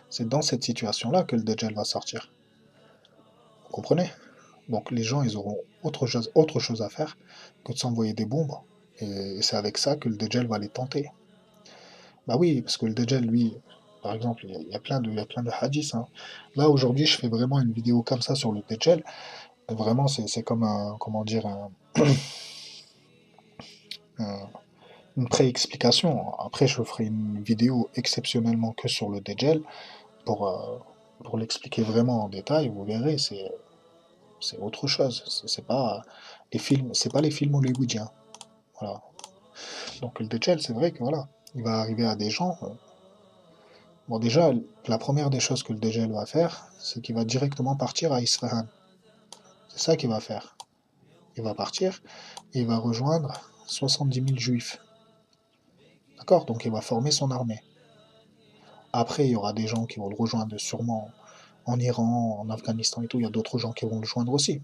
c'est dans cette situation-là que le Dajjal va sortir. Vous comprenez? Donc les gens, ils auront autre chose à faire que de s'envoyer des bombes. Et c'est avec ça que le Dajjal va les tenter. Bah oui, parce que le Dajjal, lui, par exemple, il y a plein de hadiths, hein. Là, aujourd'hui, je fais vraiment une vidéo comme ça sur le Dajjal. Vraiment, c'est comme un, comment dire, un- une pré-explication. Après, je ferai une vidéo exceptionnellement que sur le Dajjal pour, euh, pour l'expliquer vraiment en détail. Vous verrez, c'est autre chose. C'est pas les films hollywoodiens. Voilà. Donc le Dajjal, c'est vrai que voilà, il va arriver à des gens. Bon, déjà, la première des choses que le Dajjal va faire, c'est qu'il va directement partir à Isfahan. C'est ça qu'il va faire. Il va partir et il va rejoindre 70 000 juifs. D'accord? Donc il va former son armée. Après, il y aura des gens qui vont le rejoindre sûrement en Iran, en Afghanistan et tout. Il y a d'autres gens qui vont le joindre aussi.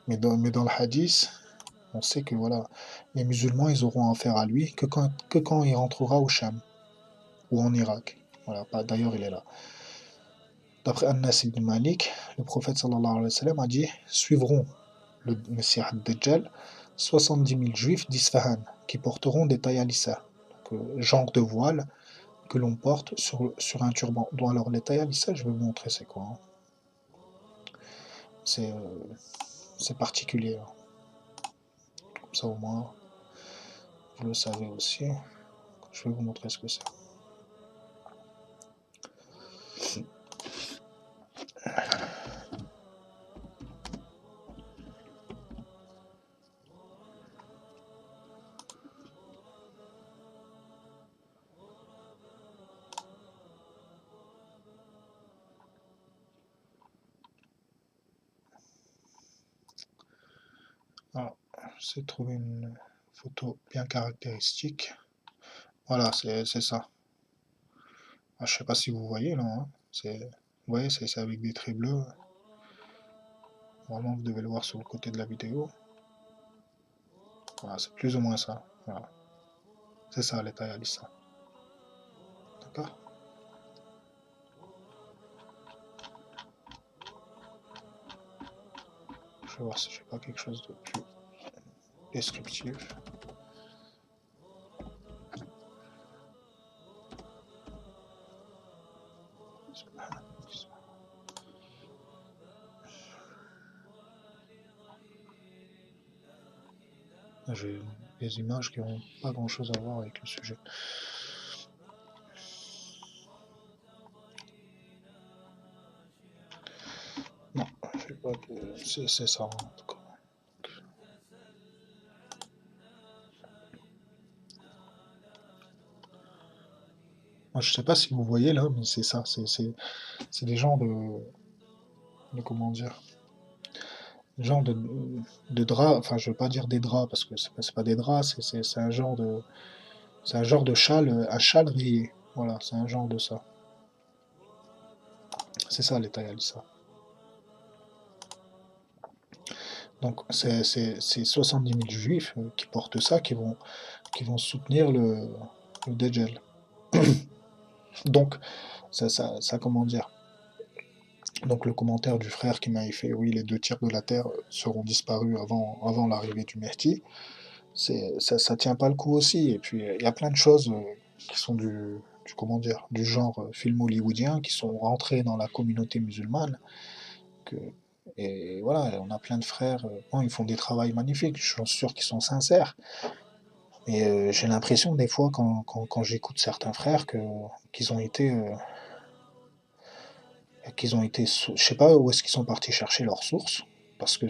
Mais dans le hadith, on sait que voilà, les musulmans, ils auront affaire à lui que quand il rentrera au Sham ou en Irak. Voilà, d'ailleurs, il est là. D'après Anas ibn Malik, le prophète sallallahu alayhi wa sallam a dit suivront le Messie ad-Dajjal 70 000 juifs d'Isfahan qui porteront des tayalissa, genre de voile que l'on porte sur un turban. Donc, alors, les tayalissa, je vais vous montrer c'est quoi, hein. C'est particulier, hein. Comme ça, au moins, vous le savez aussi. Je vais vous montrer ce que c'est. Alors, j'essaie de trouver une photo bien caractéristique. Voilà, c'est ça. Ah, je sais pas si vous voyez là, hein. Vous voyez, c'est avec des traits bleus. Vraiment, vous devez le voir sur le côté de la vidéo. Voilà, c'est plus ou moins ça. Voilà. C'est ça, l'état Alissa. D'accord? Je vais voir si je fais pas quelque chose de plus descriptif. J'ai des images qui n'ont pas grand chose à voir avec le sujet. Non, je sais pas que c'est ça en tout cas. Moi, je sais pas si vous voyez là, mais c'est ça. C'est des genres de comment dire, genre de draps. Enfin, je veux pas dire des draps parce que c'est pas des draps. C'est c'est un genre de châle, un châle rayé. Voilà, c'est un genre de ça. C'est ça les Tayalissa. Donc c'est 70 000 juifs qui portent ça, qui vont soutenir le Dajjal. Donc, comment dire? Donc le commentaire du frère qui m'a fait, oui, les deux tiers de la terre seront disparus avant l'arrivée du Mehdi, ça tient pas le coup aussi. Et puis il y a plein de choses qui sont comment dire, du genre film hollywoodien, qui sont rentrés dans la communauté musulmane. Que, et voilà, on a plein de frères, bon, ils font des travaux magnifiques, je suis sûr qu'ils sont sincères. Mais j'ai l'impression des fois quand j'écoute certains frères qu'ils ont été je sais pas où est-ce qu'ils sont partis chercher leurs sources, parce que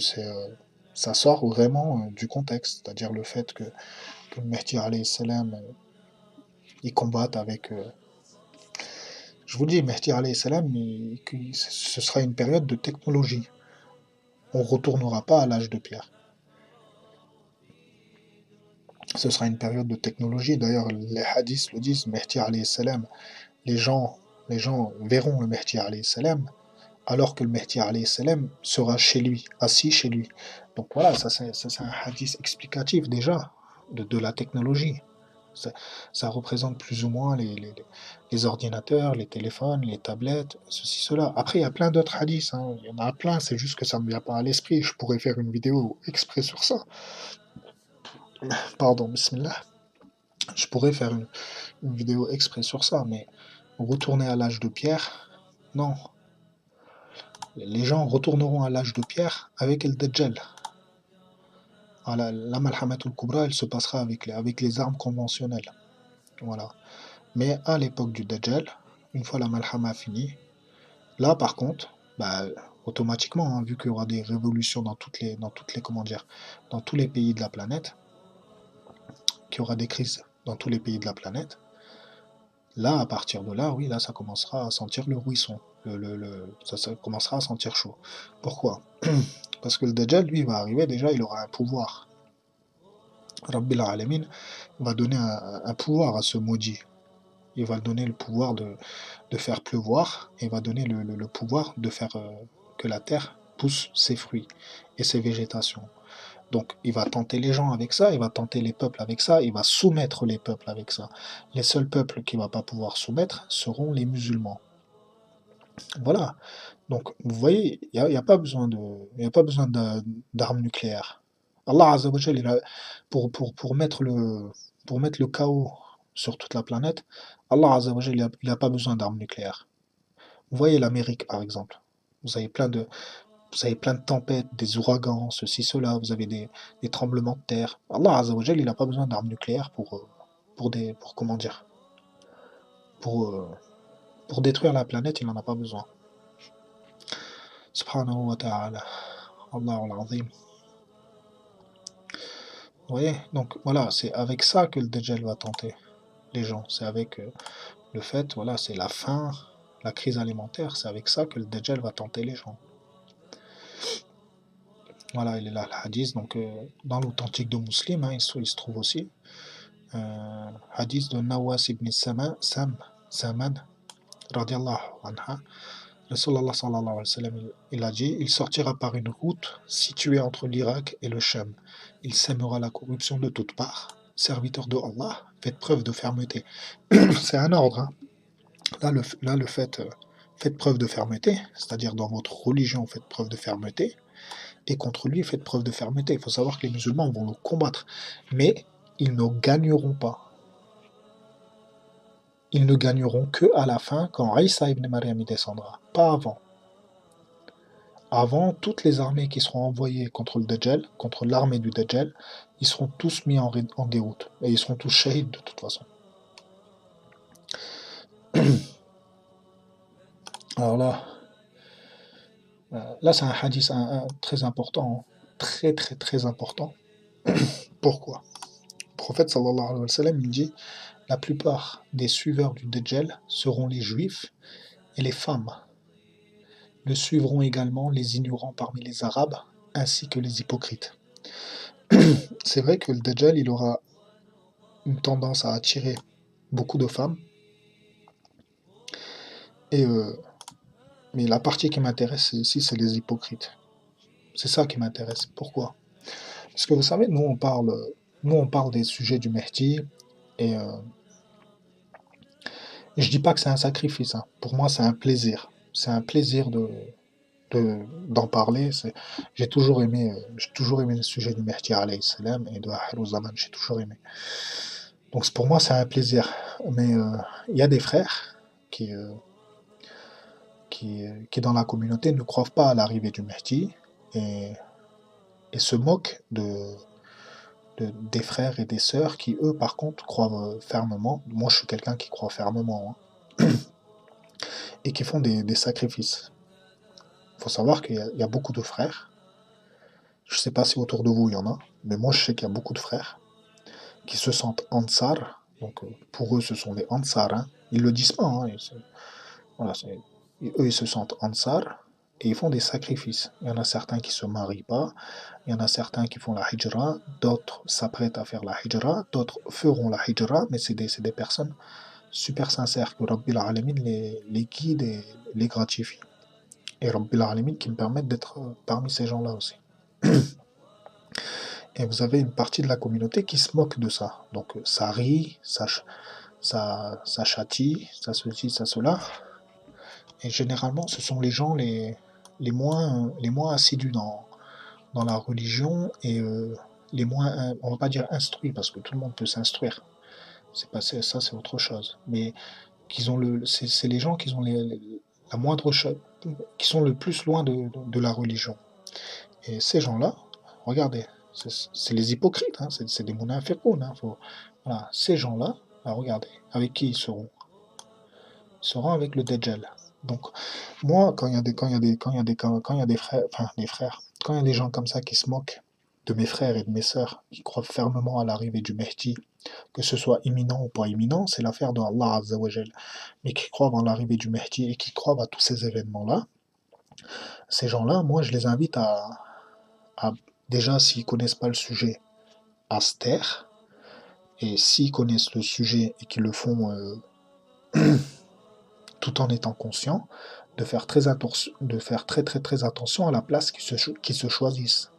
ça sort vraiment du contexte, c'est-à-dire le fait que le Mehdi alayhi salam, il combatte avec. Je vous dis, Mehdi alayhi salam, ce sera une période de technologie. On retournera pas à l'âge de pierre. Ce sera une période de technologie. D'ailleurs, les hadiths le disent, Mehdi alayhi salam, les gens, les gens verront le Mehdi alayhi salam, alors que le Mehdi alayhi salam sera chez lui, assis chez lui. Donc voilà, c'est un hadith explicatif déjà de la technologie. Ça, ça représente plus ou moins les ordinateurs, les téléphones, les tablettes, ceci, cela. Après, il y a plein d'autres hadiths, hein. Il y en a plein, c'est juste que ça ne me vient pas à l'esprit. Je pourrais faire une vidéo exprès sur ça. Pardon, bismillah. Je pourrais faire une vidéo exprès sur ça, mais retourner à l'âge de pierre, non. Les gens retourneront à l'âge de pierre avec le Dajjal. Voilà, la Malhamatul Kubra, elle se passera avec les armes conventionnelles. Voilà. Mais à l'époque du Dajjal, une fois la Malhama finie, là par contre, bah, automatiquement, hein, vu qu'il y aura des révolutions comment dire, dans tous les pays de la planète, qu'il y aura des crises dans tous les pays de la planète, là, à partir de là, oui, là, ça commencera à sentir le ruisson. Ça commencera à sentir chaud. Pourquoi? Parce que le Dajjal, lui, va arriver, déjà, il aura un pouvoir. Rabbil Alamin va donner un pouvoir à ce maudit. Il va donner le pouvoir de faire pleuvoir, et il va donner le pouvoir de faire que la terre pousse ses fruits et ses végétations. Donc il va tenter les gens avec ça, il va tenter les peuples avec ça, il va soumettre les peuples avec ça. Les seuls peuples qu'il ne va pas pouvoir soumettre seront les musulmans. Voilà. Donc vous voyez, il y a pas besoin il y a pas besoin d'armes nucléaires. Allah Azza wa Jal, pour mettre le chaos sur toute la planète, Allah Azza wa Jal, il a pas besoin d'armes nucléaires. Vous voyez l'Amérique par exemple. Vous avez plein de, vous avez plein de tempêtes, des ouragans, ceci, cela, vous avez des tremblements de terre. Allah Azza wa Jal, il n'a pas besoin d'armes nucléaires pour comment dire, pour, euh, pour détruire la planète, il n'en a pas besoin. Subhanahu wa ta'ala. Allahu al-Azim. Vous voyez? Donc voilà, c'est avec ça que le Dajjal va tenter les gens. C'est avec le fait, voilà, c'est la faim, la crise alimentaire, c'est avec ça que le Dajjal va tenter les gens. Voilà, il est là, le hadith. Donc, dans l'authentique de Muslim, hein, il se trouve aussi. Hadith de Nawas ibn Saman, radiallahu anha. Rasulallah sallallahu alayhi wa sallam, il a dit, il sortira par une route située entre l'Irak et le Sham. Il sèmera la corruption de toutes parts. Serviteur de Allah, faites preuve de fermeté. C'est un ordre, hein. Là, le fait, faites preuve de fermeté, c'est-à-dire dans votre religion, faites preuve de fermeté, et contre lui, faites preuve de fermeté. Il faut savoir que les musulmans vont le combattre, mais ils ne gagneront pas. Ils ne gagneront que à la fin, quand Isa ibn Maryam y descendra, pas avant. Avant, toutes les armées qui seront envoyées contre le Dajjal, contre l'armée du Dajjal, ils seront tous mis en déroute, et ils seront tous shahids de toute façon. Alors là c'est un hadith très important, très très très important. Pourquoi? Le prophète sallallahu alayhi wa sallam, il dit la plupart des suiveurs du Dajjal seront les juifs et les femmes. Le suivront également les ignorants parmi les arabes, ainsi que les hypocrites. C'est vrai que le Dajjal, il aura une tendance à attirer beaucoup de femmes, et, mais la partie qui m'intéresse ici, c'est les hypocrites. C'est ça qui m'intéresse. Pourquoi? Parce que vous savez, nous on parle des sujets du Mehdi, et je dis pas que c'est un sacrifice, hein. Pour moi, c'est un plaisir. C'est un plaisir d'en parler. J'ai toujours aimé le sujet du Mehdi alayhi salam et de Akhir Zaman, j'ai toujours aimé. Donc pour moi, c'est un plaisir. Mais il y a des frères qui, qui dans la communauté ne croient pas à l'arrivée du Mehdi, et, et se moquent des frères et des sœurs qui, eux, par contre, croient fermement. Moi, je suis quelqu'un qui croit fermement, hein, et qui font des sacrifices. Il faut savoir qu'il y a beaucoup de frères. Je ne sais pas si autour de vous il y en a, mais moi, je sais qu'il y a beaucoup de frères qui se sentent Ansar. Donc, pour eux, ce sont les Ansar, hein. Ils le disent pas, hein. Voilà, eux, ils se sentent Ansar et ils font des sacrifices. Il y en a certains qui se marient pas, il y en a certains qui font la hijra, d'autres s'apprêtent à faire la hijra, d'autres feront la hijra, mais c'est des personnes super sincères que Rabbil Alamin les guide et les gratifie. Et Rabbil Alamin qui me permettent d'être parmi ces gens-là aussi. Et vous avez une partie de la communauté qui se moque de ça. Donc ça rit, ça châtie, ça ceci, ça cela. Et généralement, ce sont les gens les moins assidus dans la religion, et les moins, on va pas dire instruits, parce que tout le monde peut s'instruire. C'est pas ça, c'est autre chose. Mais c'est les gens qui ont la moindre chose, qui sont le plus loin de la religion. Et ces gens-là, regardez, c'est les hypocrites, hein, c'est des munafiqoun, hein, voilà, ces gens-là, regardez, avec qui ils seront? Ils seront avec le Dajjal. Donc, moi, quand il y a des frères, enfin, des frères, quand il y a des gens comme ça qui se moquent de mes frères et de mes sœurs, qui croient fermement à l'arrivée du Mehdi, que ce soit imminent ou pas imminent, c'est l'affaire de Allah Azza wa Jal, mais qui croient en l'arrivée du Mehdi et qui croient à tous ces événements-là, ces gens-là, moi, je les invite déjà, s'ils connaissent pas le sujet, à se taire, et s'ils connaissent le sujet et qu'ils le font tout en étant conscients, de faire très très très attention à la place qu'ils se choisissent.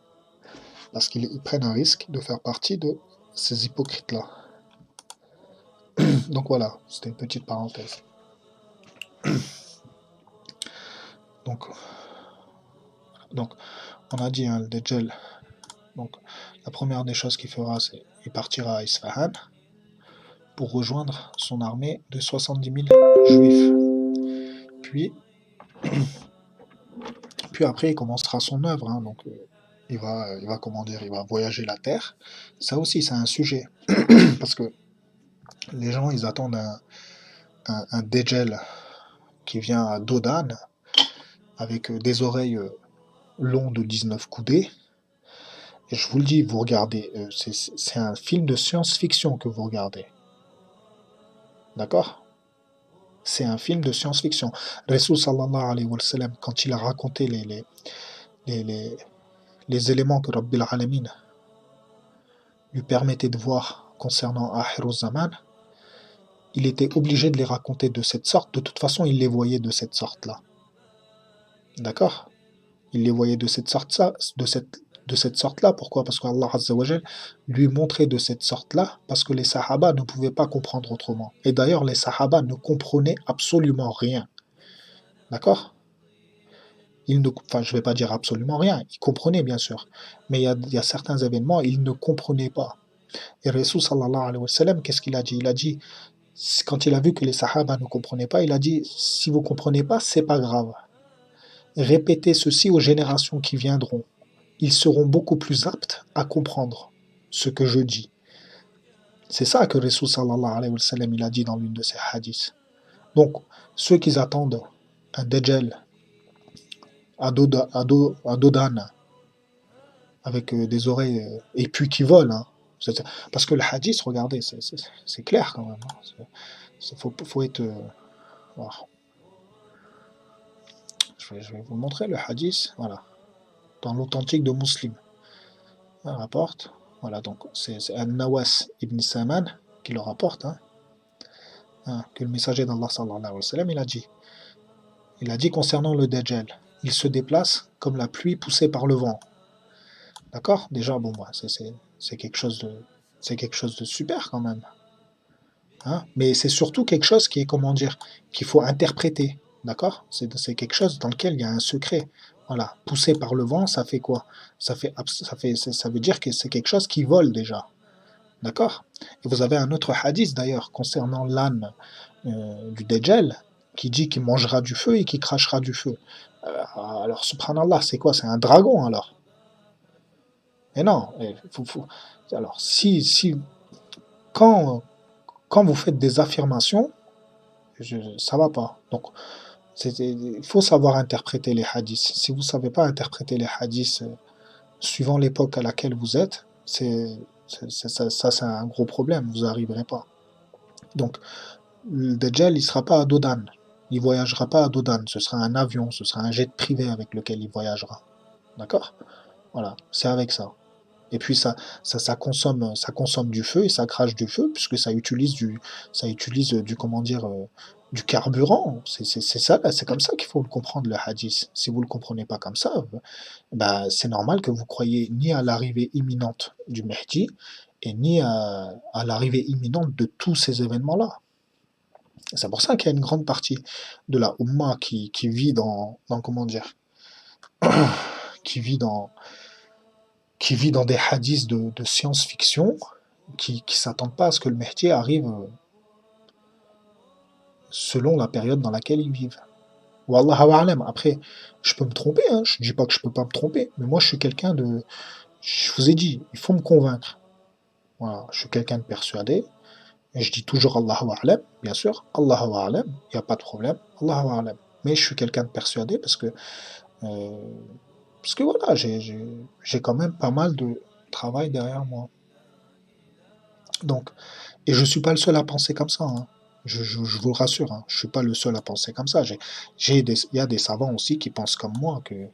Parce qu'ils prennent un risque de faire partie de ces hypocrites-là. Donc voilà, c'était une petite parenthèse. Donc, donc on a dit, hein, le Dajjal. Donc la première des choses qu'il fera, c'est qu'il partira à Isfahan pour rejoindre son armée de 70 000 juifs. Puis après, il commencera son œuvre, hein, donc comment dire, il va voyager la terre. Ça aussi, c'est un sujet, parce que les gens, ils attendent un Dajjal qui vient à dos d'âne, avec des oreilles longs de 19 coudées. Et je vous le dis, vous regardez, c'est un film de science-fiction que vous regardez. D'accord? C'est un film de science-fiction. Rasoul sallallahu alayhi wa sallam, quand il a raconté les éléments que Rabbil Alamin lui permettait de voir concernant Akhir Zaman, il était obligé de les raconter de cette sorte. De toute façon, il les voyait de cette sorte-là. D'accord? Il les voyait de cette sorte-là. Pourquoi? Parce qu'Allah Azza wa Jal lui montrait de cette sorte-là, parce que les Sahaba ne pouvaient pas comprendre autrement. Et d'ailleurs, les Sahaba ne comprenaient absolument rien. D'accord? Enfin, je ne vais pas dire absolument rien. Ils comprenaient, bien sûr. Mais il y a certains événements, ils ne comprenaient pas. Et Rasul sallallahu alayhi wa sallam, qu'est-ce qu'il a dit? Il a dit, quand il a vu que les Sahaba ne comprenaient pas, il a dit, si vous ne comprenez pas, c'est pas grave. Répétez ceci aux générations qui viendront. Ils seront beaucoup plus aptes à comprendre ce que je dis. C'est ça que Rasul sallallahu alayhi wa sallam, il a dit dans l'une de ses hadiths. Donc, ceux qui attendent un Dajjal à dos d'âne, avec des oreilles, et puis qui volent, hein. Parce que le hadith, regardez, c'est clair quand même. Il faut être. Alors, je vais vous montrer le hadith. Voilà. Dans l'authentique de Muslim. Un rapporte. Voilà, donc c'est An-Nawas ibn Saman qui le rapporte. Que le messager d'Allah sallallahu alayhi wa sallam, il a dit concernant le Dajjal, il se déplace comme la pluie poussée par le vent. D'accord? Déjà, bon, bah, c'est quelque chose de super quand même. Mais c'est surtout quelque chose qui est, comment dire, qu'il faut interpréter. D'accord? C'est quelque chose dans lequel il y a un secret. Voilà. Poussé par le vent, ça fait quoi? Ça veut dire que c'est quelque chose qui vole déjà. D'accord? Et vous avez un autre hadith d'ailleurs concernant l'âne du Dajjal qui dit qu'il mangera du feu et qu'il crachera du feu. Alors, subhanallah, c'est quoi? C'est un dragon alors? Et non, alors quand, quand vous faites des affirmations, ça va pas. Donc, il faut savoir interpréter les hadiths. Si vous ne savez pas interpréter les hadiths suivant l'époque à laquelle vous êtes, ça c'est un gros problème, vous n'arriverez pas. Donc, le Dajjal, il sera pas à Dodan. Il voyagera pas à Dodan. Ce sera un avion, ce sera un jet privé avec lequel il voyagera. D'accord? Voilà, c'est avec ça. Et puis ça consomme du feu et ça crache du feu puisque ça utilise du comment dire, du carburant. C'est ça, c'est comme ça qu'il faut le comprendre le hadith. Si vous le comprenez pas comme ça, bah, c'est normal que vous croyez ni à l'arrivée imminente du Mahdi et ni à l'arrivée imminente de tous ces événements-là. C'est pour ça qu'il y a une grande partie de la Ummah qui vit dans comment dire, qui vit dans, qui vit dans des hadiths de science-fiction, qui ne s'attendent pas à ce que le Mehdi arrive selon la période dans laquelle ils vivent. Wallahu a'lam. Après, je peux me tromper, je dis pas que je peux pas me tromper, mais moi je suis quelqu'un de. Je vous ai dit, il faut me convaincre. Voilà, je suis quelqu'un de persuadé, et je dis toujours Allahu a'lam, bien sûr, Allahu a'lam, il n'y a pas de problème, Allahu a'lam. Mais je suis quelqu'un de persuadé euh, parce que voilà, j'ai quand même pas mal de travail derrière moi. Donc, et je suis pas le seul à penser comme ça. Je vous le rassure, je suis pas le seul à penser comme ça. Il y a des savants aussi qui pensent comme moi que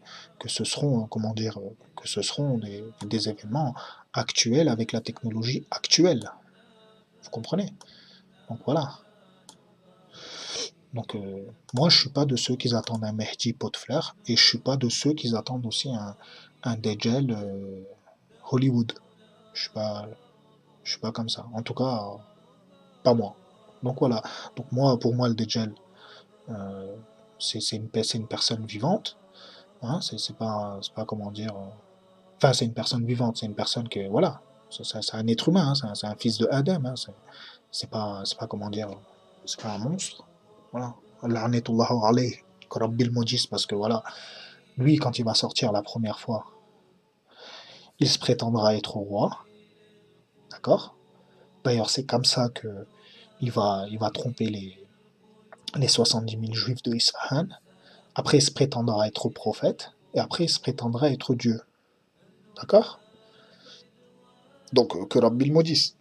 ce seront, comment dire, que ce seront des événements actuels avec la technologie actuelle. Vous comprenez? Donc voilà. Donc moi, je suis pas de ceux qui attendent un Mehdi pot de fleurs et je suis pas de ceux qui attendent aussi un Dajjal Hollywood. Je suis pas, je suis pas comme ça. En tout cas, pas moi. Donc voilà. Donc moi, pour moi, le Dajjal, euh, c'est une personne vivante. C'est pas comment dire. Enfin, c'est une personne vivante. C'est une personne que voilà. C'est un être humain. C'est un fils de Adam. C'est pas comment dire. C'est pas un monstre. Voilà. La'natullahu alayh, que Rabbil Mujis, parce que voilà, lui, quand il va sortir la première fois, il se prétendra être roi, d'accord? D'ailleurs, c'est comme ça que il va tromper les 70 000 juifs de Isfahan. Après, il se prétendra être prophète, et après, il se prétendra être Dieu, d'accord? Donc, que Rabbil Mujis.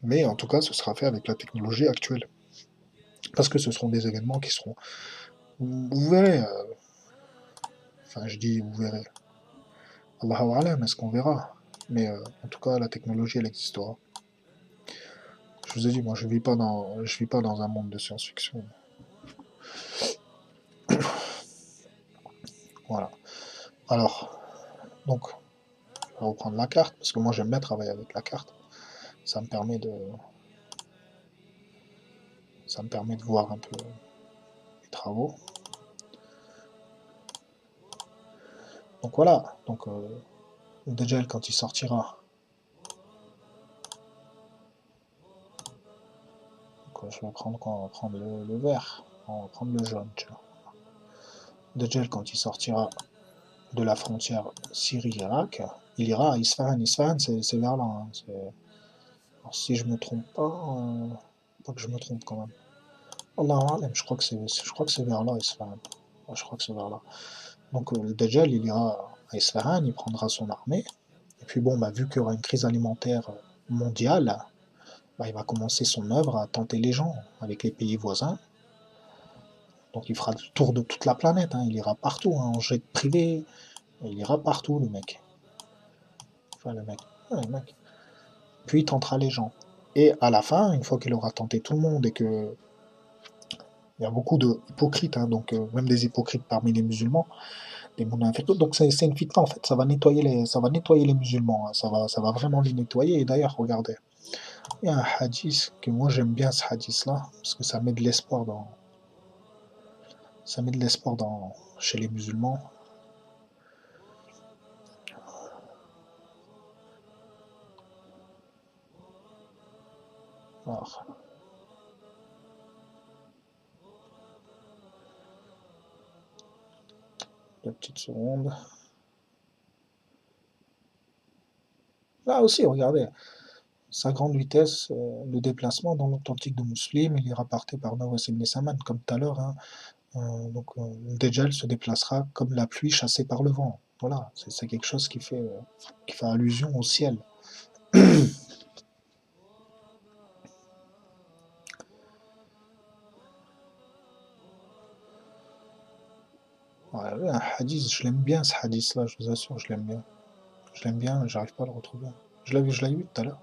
Mais en tout cas, ce sera fait avec la technologie actuelle. Parce que ce seront des événements qui seront. Vous verrez. Enfin, je dis, vous verrez. Allahu alam, est-ce qu'on verra? Mais en tout cas, la technologie, elle existera. Je vous ai dit, moi, je vis pas dans un monde de science-fiction. Voilà. Alors, donc, je vais reprendre la carte, parce que moi, j'aime bien travailler avec la carte. Ça me permet de, ça me permet de voir un peu les travaux. Donc voilà. Donc, le Dajjal, quand il sortira, donc, je vais prendre quoi? On va prendre le vert. On va prendre le jaune, tu vois. Dajjal, quand il sortira de la frontière Syrie-Irak, il ira à Isfahan. Isfahan, c'est vers là. Alors, si je me trompe pas, pas que je me trompe quand même. Allahu alam, je crois que c'est vers là, Isfahan. Ouais, je crois que c'est vers là. Donc le Dajjal, il ira à Isfahan, il prendra son armée. Et puis bon, bah, vu qu'il y aura une crise alimentaire mondial, bah, il va commencer son œuvre à tenter les gens avec les pays voisins. Donc il fera le tour de toute la planète, hein. Il ira partout, hein, en jet privé, il ira partout, le mec. Enfin, le mec. Ouais, le mec. Puis il tentera les gens. Et à la fin, une fois qu'il aura tenté tout le monde et que il y a beaucoup d'hypocrites, hein, donc même des hypocrites parmi les musulmans, des munafiqs. Donc c'est une fitna en fait, ça va nettoyer les musulmans, hein, ça va vraiment les nettoyer. Et d'ailleurs, regardez, il y a un hadith que moi j'aime bien ce hadith-là, parce que ça met de l'espoir chez les musulmans. Alors, deux petites secondes. Là aussi, regardez, sa grande vitesse, le déplacement dans l'authentique de Muslim, il est rapporté par Nawas ibn Saman, comme tout à l'heure, hein. Le Dajjal se déplacera comme la pluie chassée par le vent. Voilà, c'est quelque chose qui fait allusion au ciel. Ouais, ouais, un hadith, je l'aime bien ce hadith-là, je vous assure, je l'aime bien. Je l'aime bien, mais j'arrive pas à le retrouver. Je l'ai vu tout à l'heure.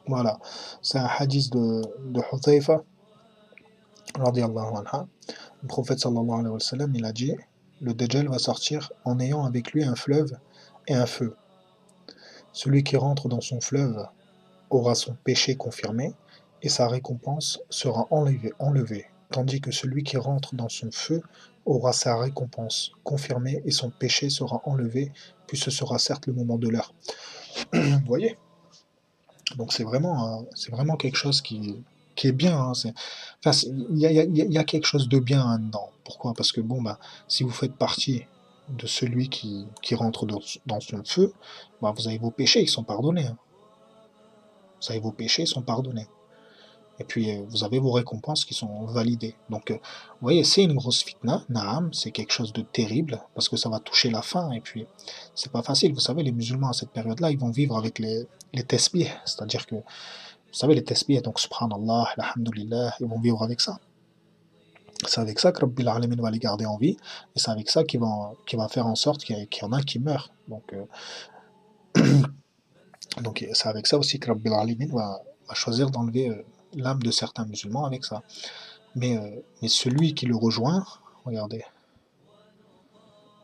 Voilà, c'est un hadith de Hudhayfa, radiallahu anha. Le prophète sallallahu alayhi wa sallam, il a dit, le Dajjal va sortir en ayant avec lui un fleuve et un feu. Celui qui rentre dans son fleuve aura son péché confirmé et sa récompense sera enlevée, tandis que celui qui rentre dans son feu aura sa récompense confirmée et son péché sera enlevé, puis ce sera certes le moment de l'heure. Vous voyez? Donc c'est vraiment quelque chose qui est bien, hein. Enfin, il y a quelque chose de bien là-dedans. Pourquoi? Parce que bon, bah, si vous faites partie de celui qui rentre dans son feu, bah, vous avez vos péchés, ils sont pardonnés, hein. Vous avez vos péchés, ils sont pardonnés. Et puis, vous avez vos récompenses qui sont validées. Donc, vous voyez, c'est une grosse fitna, naam, c'est quelque chose de terrible, parce que ça va toucher la fin, et puis, c'est pas facile. Vous savez, les musulmans, à cette période-là, ils vont vivre avec les tasbih, c'est-à-dire que, vous savez, les tasbih, donc, subhanallah, alhamdulillah, ils vont vivre avec ça. C'est avec ça que Rabbil Alamin va les garder en vie, et c'est avec ça qu'il va faire en sorte qu'il y en a qui meurent. Donc c'est avec ça aussi que Rabbil Alamin va choisir d'enlever l'âme de certains musulmans avec ça. Mais celui qui le rejoint, regardez,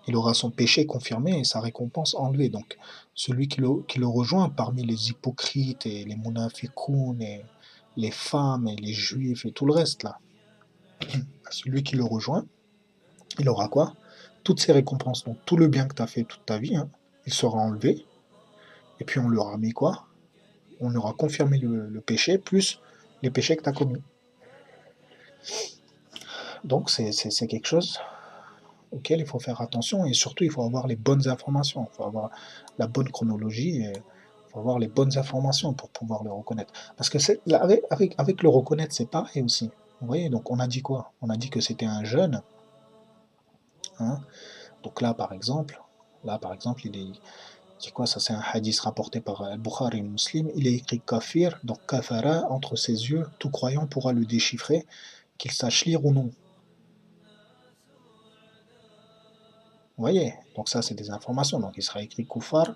il aura son péché confirmé et sa récompense enlevée. Donc, celui qui le rejoint parmi les hypocrites et les munafiqoun et les femmes et les juifs et tout le reste là, celui qui le rejoint, il aura quoi? Toutes ses récompenses, donc tout le bien que tu as fait toute ta vie, hein, il sera enlevé. Et puis on lui aura mis quoi? On aura confirmé le péché plus les péchés que tu as commis. Donc c'est quelque chose auquel il faut faire attention et surtout il faut avoir les bonnes informations, il faut avoir la bonne chronologie et il faut avoir les bonnes informations pour pouvoir le reconnaître. Parce que avec le reconnaître, c'est pareil aussi. Vous voyez, donc on a dit quoi? On a dit que c'était un jeune, hein. Donc là par exemple, il est c'est quoi ça? C'est un hadith rapporté par Al-Bukhari et Muslim. Il est écrit kafir, donc kafara, entre ses yeux, tout croyant pourra le déchiffrer, qu'il sache lire ou non. Vous voyez? Donc ça, c'est des informations. Donc il sera écrit Koufar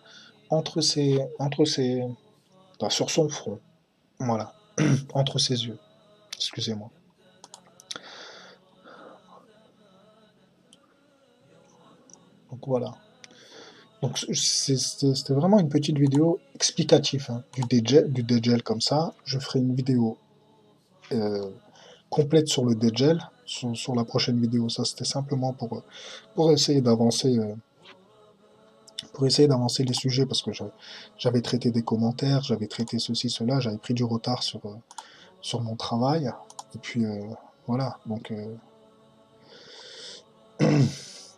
entre ses, enfin, sur son front. Voilà. Entre ses yeux. Excusez-moi. Donc voilà. Donc c'était vraiment une petite vidéo explicative, hein, du Dajjal comme ça. Je ferai une vidéo euh, complète sur le Dajjal sur la prochaine vidéo. Ça, c'était simplement pour essayer d'avancer. Pour essayer d'avancer les sujets parce que j'avais traité des commentaires, j'avais traité ceci, cela, j'avais pris du retard sur mon travail. Et puis voilà, donc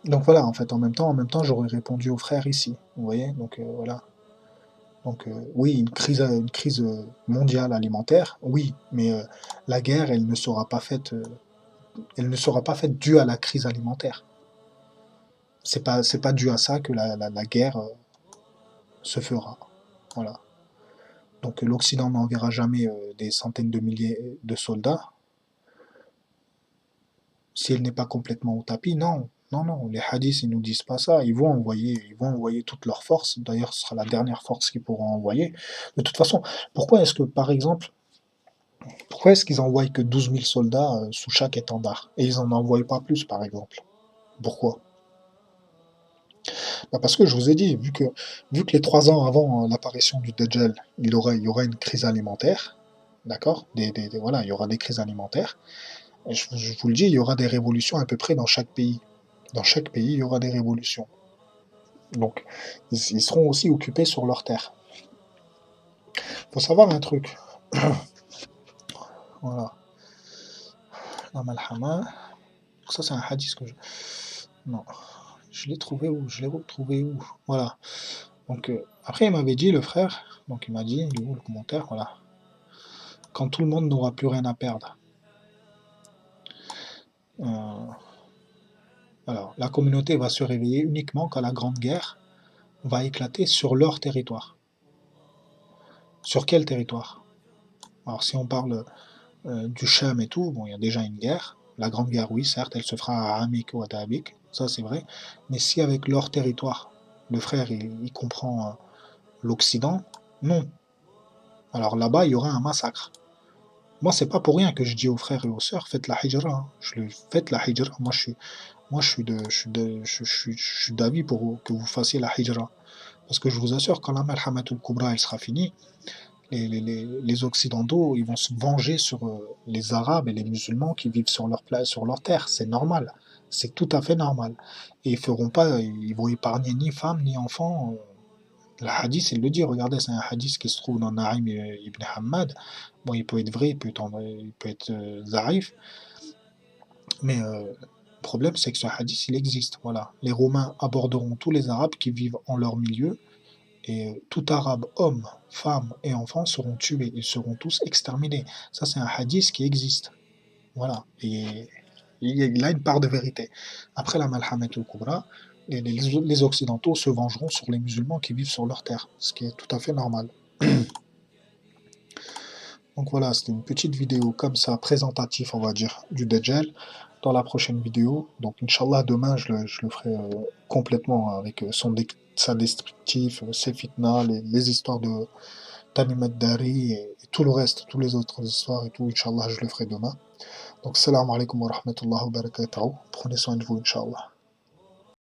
voilà, en fait, en même temps, j'aurais répondu aux frères ici, vous voyez, donc voilà. Donc oui, une crise mondiale alimentaire, oui, mais la guerre, elle ne sera pas faite elle ne sera pas faite due à la crise alimentaire. C'est pas dû à ça que la guerre se fera. Voilà. Donc l'Occident n'enverra jamais des centaines de milliers de soldats si elle n'est pas complètement au tapis. Non, non, non. Les hadiths, ils nous disent pas ça. Ils vont envoyer toutes leurs forces. D'ailleurs, ce sera la dernière force qu'ils pourront envoyer. De toute façon, pourquoi est-ce que, par exemple, pourquoi est-ce qu'ils envoient que 12 000 soldats sous chaque étendard et ils en envoient pas plus, par exemple? Pourquoi? Bah parce que je vous ai dit, vu que les 3 ans avant l'apparition du Dajjal, il y aura une crise alimentaire, d'accord? Voilà, il y aura des crises alimentaires. Et je vous le dis, il y aura des révolutions à peu près dans chaque pays. Dans chaque pays, il y aura des révolutions. Donc, ils seront aussi occupés sur leur terre. Faut savoir un truc. Voilà. La malhama. Ça, c'est un hadith que je. Non. Je l'ai trouvé où? Je l'ai retrouvé où? Voilà. Donc, après, il m'avait dit, le frère, donc il m'a dit, il est où le commentaire? Voilà. Quand tout le monde n'aura plus rien à perdre. Euh, alors, la communauté va se réveiller uniquement quand la Grande Guerre va éclater sur leur territoire. Sur quel territoire? Alors, si on parle du Cham et tout, bon, il y a déjà une guerre. La Grande Guerre, oui, certes, elle se fera à Amik ou à Tahabik, ça c'est vrai. Mais si avec leur territoire, le frère, il comprend l'Occident, non. Alors là-bas, il y aura un massacre. Moi, c'est pas pour rien que je dis aux frères et aux sœurs, faites la hijra, hein. Faites la hijra. Moi, je suis d'avis pour que vous fassiez la hijra. Parce que je vous assure, quand la Malhamatul Kubra elle sera finie, les Occidentaux, ils vont se venger sur les Arabes et les musulmans qui vivent sur sur leur terre. C'est normal. C'est tout à fait normal. Et ils feront pas, ils vont épargner ni femmes ni enfants. Le hadith, il le dit, regardez, c'est un hadith qui se trouve dans Naïm ibn Hammad. Bon, il peut être vrai, il peut être zaïf, mais le problème, c'est que ce hadith, il existe. Voilà. Les Romains aborderont tous les Arabes qui vivent en leur milieu, et tout Arabe, homme, femme et enfant seront tués, ils seront tous exterminés. Ça, c'est un hadith qui existe. Voilà. Et il a une part de vérité. Après la Malhamet al-Kubra, les Occidentaux se vengeront sur les musulmans qui vivent sur leur terre, ce qui est tout à fait normal. Donc voilà, c'était une petite vidéo comme ça, présentatif, on va dire, du Dajjal. Dans la prochaine vidéo, donc Inch'Allah, demain, je le ferai complètement avec sa descriptif, ses fitna, les histoires de Tamim ad-Dari et tout le reste, toutes les autres histoires et tout, Inch'Allah, je le ferai demain. Donc, salam alaikum wa rahmatullahi wa barakatuh. Prenez soin de vous, Inch'Allah.